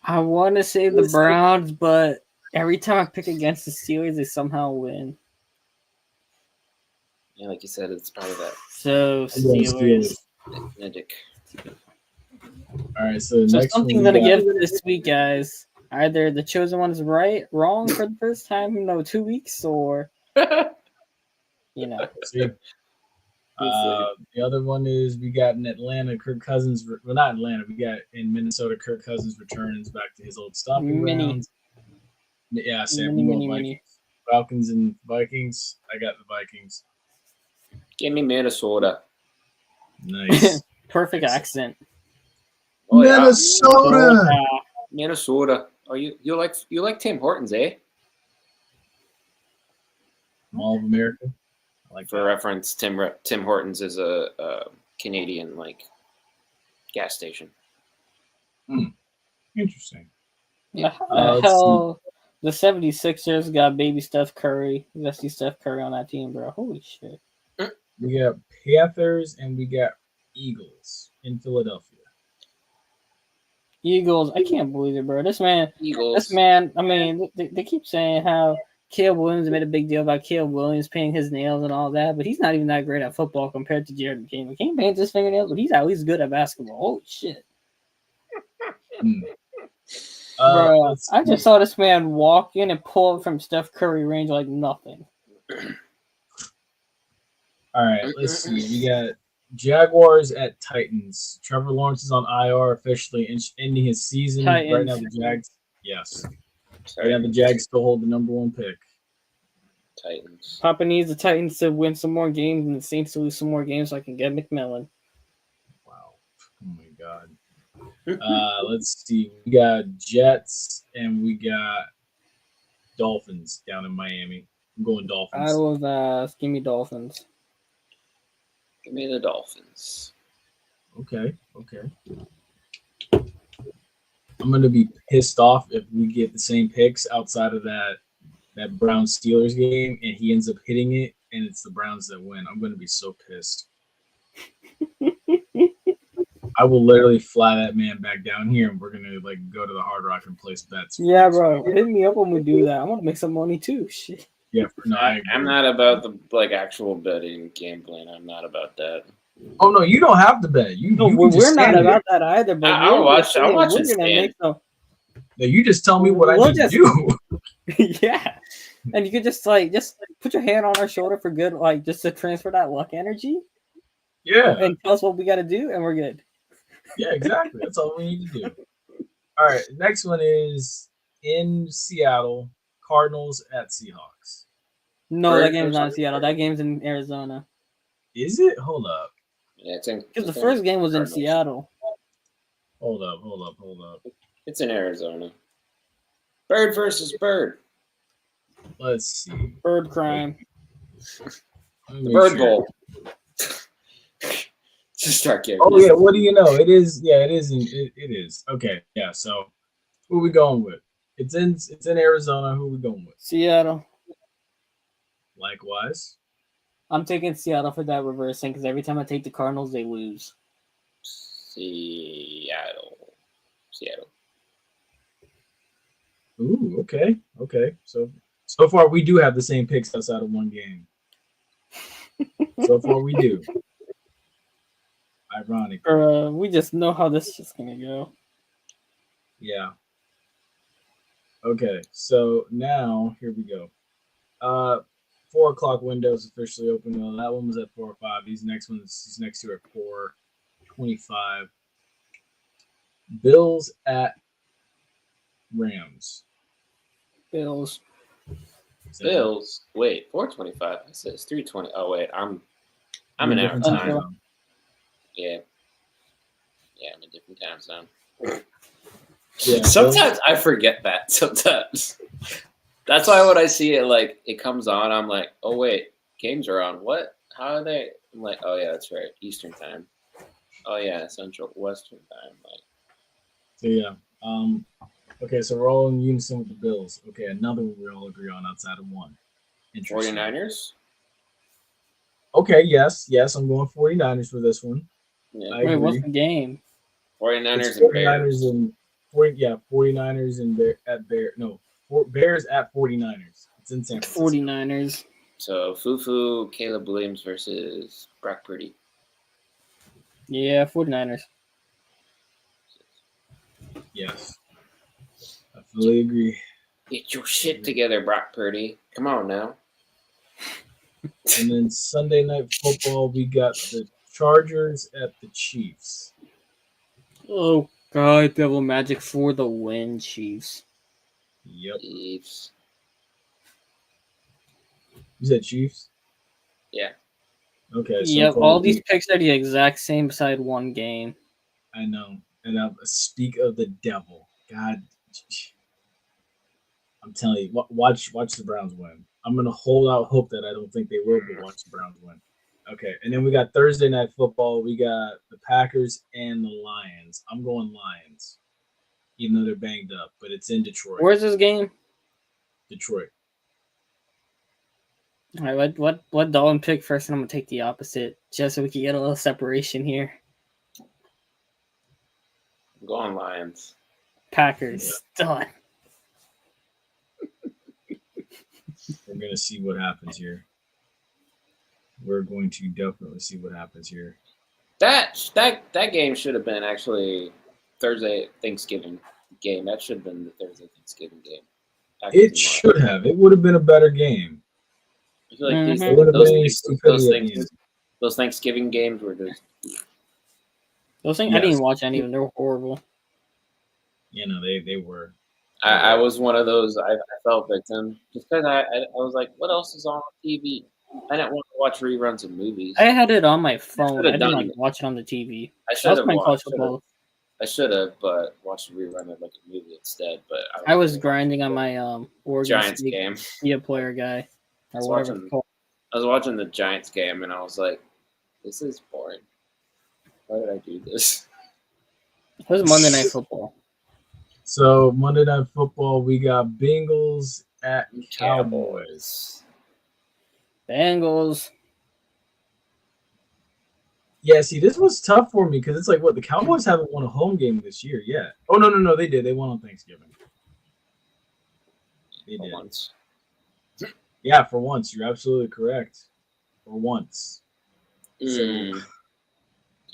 I want to say the Browns, but every time I pick against the Steelers, they somehow win. Yeah, like you said, it's part of that. So Steelers. Magic. All right, so next something's gonna give this week, guys. Either the chosen one is wrong for the first time in 2 weeks, or the other one is we got in Atlanta, Kirk Cousins. Well, not Atlanta. We got in Minnesota, Kirk Cousins returns back to his old stomping grounds. Yeah, Vikings. Falcons and Vikings. I got the Vikings. Give me Minnesota. Nice. Perfect accent. Oh, Minnesota. Yeah. Minnesota. Oh, you like Tim Hortons, eh? Mall of America. I like For reference, Tim Hortons is a Canadian gas station. Interesting. Yeah, how the hell the 76ers got baby Steph Curry, Vesty Steph Curry on that team, bro? Holy shit. We got Panthers and we got Eagles in Philadelphia. Eagles, I can't believe it, bro. This man, Eagles. I mean, they keep saying how Caleb Williams made a big deal about Caleb Williams painting his nails and all that, but he's not even that great at football compared to Jared McCain. McCain paints his fingernails, but he's at least good at basketball. Holy shit. Bro, I just saw this man walk in and pull up from Steph Curry range like nothing. All right, let's see. We got Jaguars at Titans. Trevor Lawrence is on IR officially ending his season. Titans. Right now, the Jags. Yes. Right now, the Jags still hold the number one pick. Titans. Papa needs the Titans to win some more games and the Saints to lose some more games so I can get McMillan. Wow. Oh, my God. Let's see. We got Jets and we got Dolphins down in Miami. I'm going Dolphins. I was give me Dolphins. Give me the Dolphins. Okay. I'm going to be pissed off if we get the same picks outside of that Browns Steelers game and he ends up hitting it and it's the Browns that win. I'm going to be so pissed. I will literally fly that man back down here and we're going to go to the Hard Rock and place bets. Yeah, bro. Hit me up when we do that. I want to make some money too. Shit. Yeah, no, I'm not about the actual betting gambling. I'm not about that. Oh no, you don't have to bet. We're not about that either. But I'll watch it stand. No, you just tell me what I need to do. Yeah, and you could just put your hand on our shoulder for good, just to transfer that luck energy. Yeah, and tell us what we got to do, and we're good. Yeah, exactly. That's all we need to do. All right, next one is in Seattle. Cardinals at Seahawks. No, that game's not in Seattle. That game's in Arizona. Is it? Hold up. Yeah, it's in. Because the first game was in Seattle. Hold up. It's in Arizona. Bird versus bird. Let's see. Bird crime. Bird bowl. Just start getting. Oh yeah, what do you know? It is. Yeah, it is. It is. Okay. Yeah. So, who are we going with? It's in Arizona. Who are we going with? Seattle. Likewise. I'm taking Seattle for that reversing because every time I take the Cardinals, they lose. Seattle. Ooh, okay. So far we do have the same picks outside of one game. So far we do. Ironic. We just know how this is gonna go. Yeah. Okay, so now here we go. 4 o'clock window is officially open. Well, that one was at 4:05. These next two are at 4:25. Bills at Rams. Bills. Wait, 4:25. It says 3:20. Oh wait, I'm in our time. Yeah, I'm in a different time zone. Yeah, sometimes I forget that. Sometimes that's why when I see it, it comes on, I'm like, oh wait, games are on. What? How are they? I'm like, oh yeah, that's right, Eastern time. Oh yeah, Central Western time. So yeah. Okay, so we're all in unison with the Bills. Okay, another one we all agree on outside of one. 49ers? Okay, yes, I'm going 49ers for this one. Yeah. Wait, what's the game? 49ers and Bears. 49ers and Bears at 49ers. It's in San Francisco. 49ers. So Fufu, Caleb Williams versus Brock Purdy. Yeah, 49ers. Yes. I fully agree. Get your shit together, Brock Purdy. Come on now. And then Sunday Night Football, we got the Chargers at the Chiefs. Oh, God. Devil Magic for the win, Chiefs. Yep. Chiefs. You said Chiefs? Yeah. Okay. So yep, all these picks are the exact same beside one game. I know. And speak of the devil. God. I'm telling you, watch the Browns win. I'm gonna hold out hope that I don't think they will, but watch the Browns win. Okay, and then we got Thursday night football. We got the Packers and the Lions. I'm going Lions, even though they're banged up, but it's in Detroit. Where's this game? Detroit. All right, what Dalton pick first, and I'm gonna take the opposite, just so we can get a little separation here. I'm going Lions. Packers done. We're gonna see what happens here. We're going to definitely see what happens here. That game should have been actually Thursday Thanksgiving game. That should have been the Thursday Thanksgiving game. It should have. It would have been a better game. I feel like those Thanksgiving games were just. Those things I didn't watch any of them. They were horrible. You know, they were. I was one of those. I fell victim just because I was like, what else is on TV? I didn't want to watch reruns of movies. I had it on my phone. I didn't watch it on the TV. I should have watched football. I should have, but watched a rerun of like a movie instead. But I was grinding on my Oregon Giants State game. Be a player guy. I was watching the Giants game, and I was like, this is boring. Why did I do this? It was Monday Night Football. So Monday Night Football, we got Bengals at Cowboys. Bengals. Yeah, see, this was tough for me because it's like, what, the Cowboys haven't won a home game this year yet. Oh, no, they did. They won on Thanksgiving. They did. Once. Yeah, for once. You're absolutely correct. For once. So,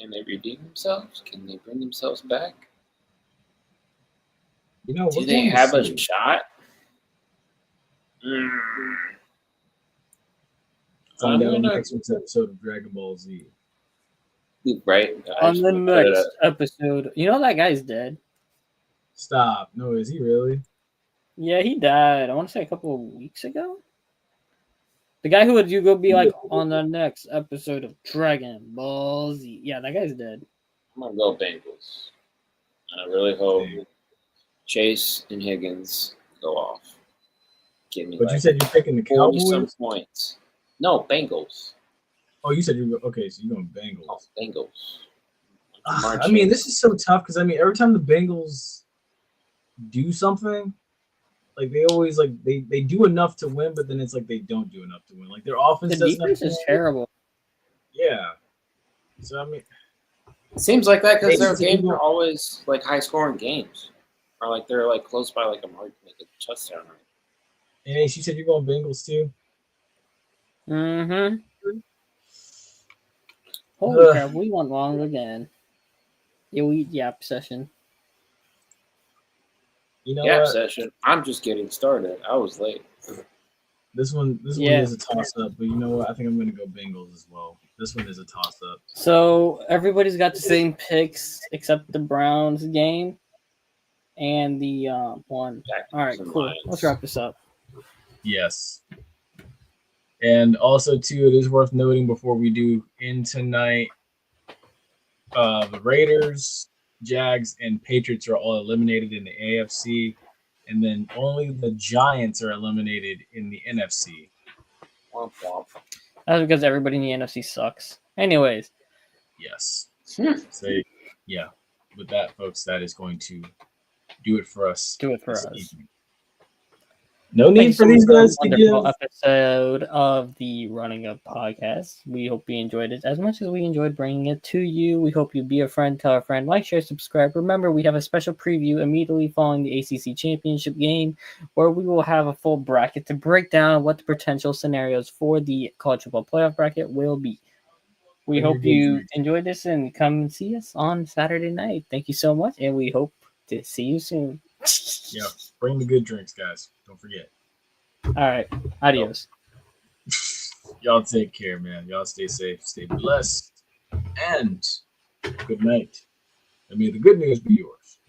can they redeem themselves? Can they bring themselves back? You know, do they have a shot? Find out on the next week's episode of Dragon Ball Z. Right. On the next episode. You know that guy's dead. Stop. No, is he really? Yeah, he died. I want to say a couple of weeks ago. The guy who would be like on the next episode of Dragon Ball Z. Yeah, that guy's dead. I'm going to go Bengals. And I really hope Chase and Higgins go off. Give me but you said you're picking the Cowboys? Some points. No, Bengals. Oh, you said you're okay. So you're going Bengals. Oh, Bengals. I mean, this is so tough because I mean, every time the Bengals do something, like they always like they do enough to win, but then it's like they don't do enough to win. Like their offense. The defense is terrible. Yeah. So I mean, it seems like that because their games are always like high scoring games, or like they're like close by like a mark, like a touchdown. And Ace, you said you're going Bengals too. Mm-hmm. Holy crap, we went long again. Elite Yap session. You know Yap session. I'm just getting started. I was late. This one is a toss-up, but you know what? I think I'm going to go Bengals as well. This one is a toss-up. So everybody's got the same picks except the Browns game and the one. All right, cool. Let's wrap this up. Yes. And also, too, it is worth noting before we do end tonight, the Raiders, Jags, and Patriots are all eliminated in the AFC, and then only the Giants are eliminated in the NFC. That's because everybody in the NFC sucks. Anyways. Yes. So, yeah. With that, folks, that is going to do it for us. Evening. No need for these guys to give. Wonderful episode of the Running Up podcast. We hope you enjoyed it as much as we enjoyed bringing it to you. We hope you be a friend, tell a friend, like, share, subscribe. Remember, we have a special preview immediately following the ACC championship game where we will have a full bracket to break down what the potential scenarios for the college football playoff bracket will be. We hope you enjoyed this and come and see us on Saturday night. Thank you so much, and we hope to see you soon. Yeah, bring the good drinks, guys. Don't forget. All right. Adios. Y'all take care, man. Y'all stay safe, stay blessed, and good night. And may the good news be yours.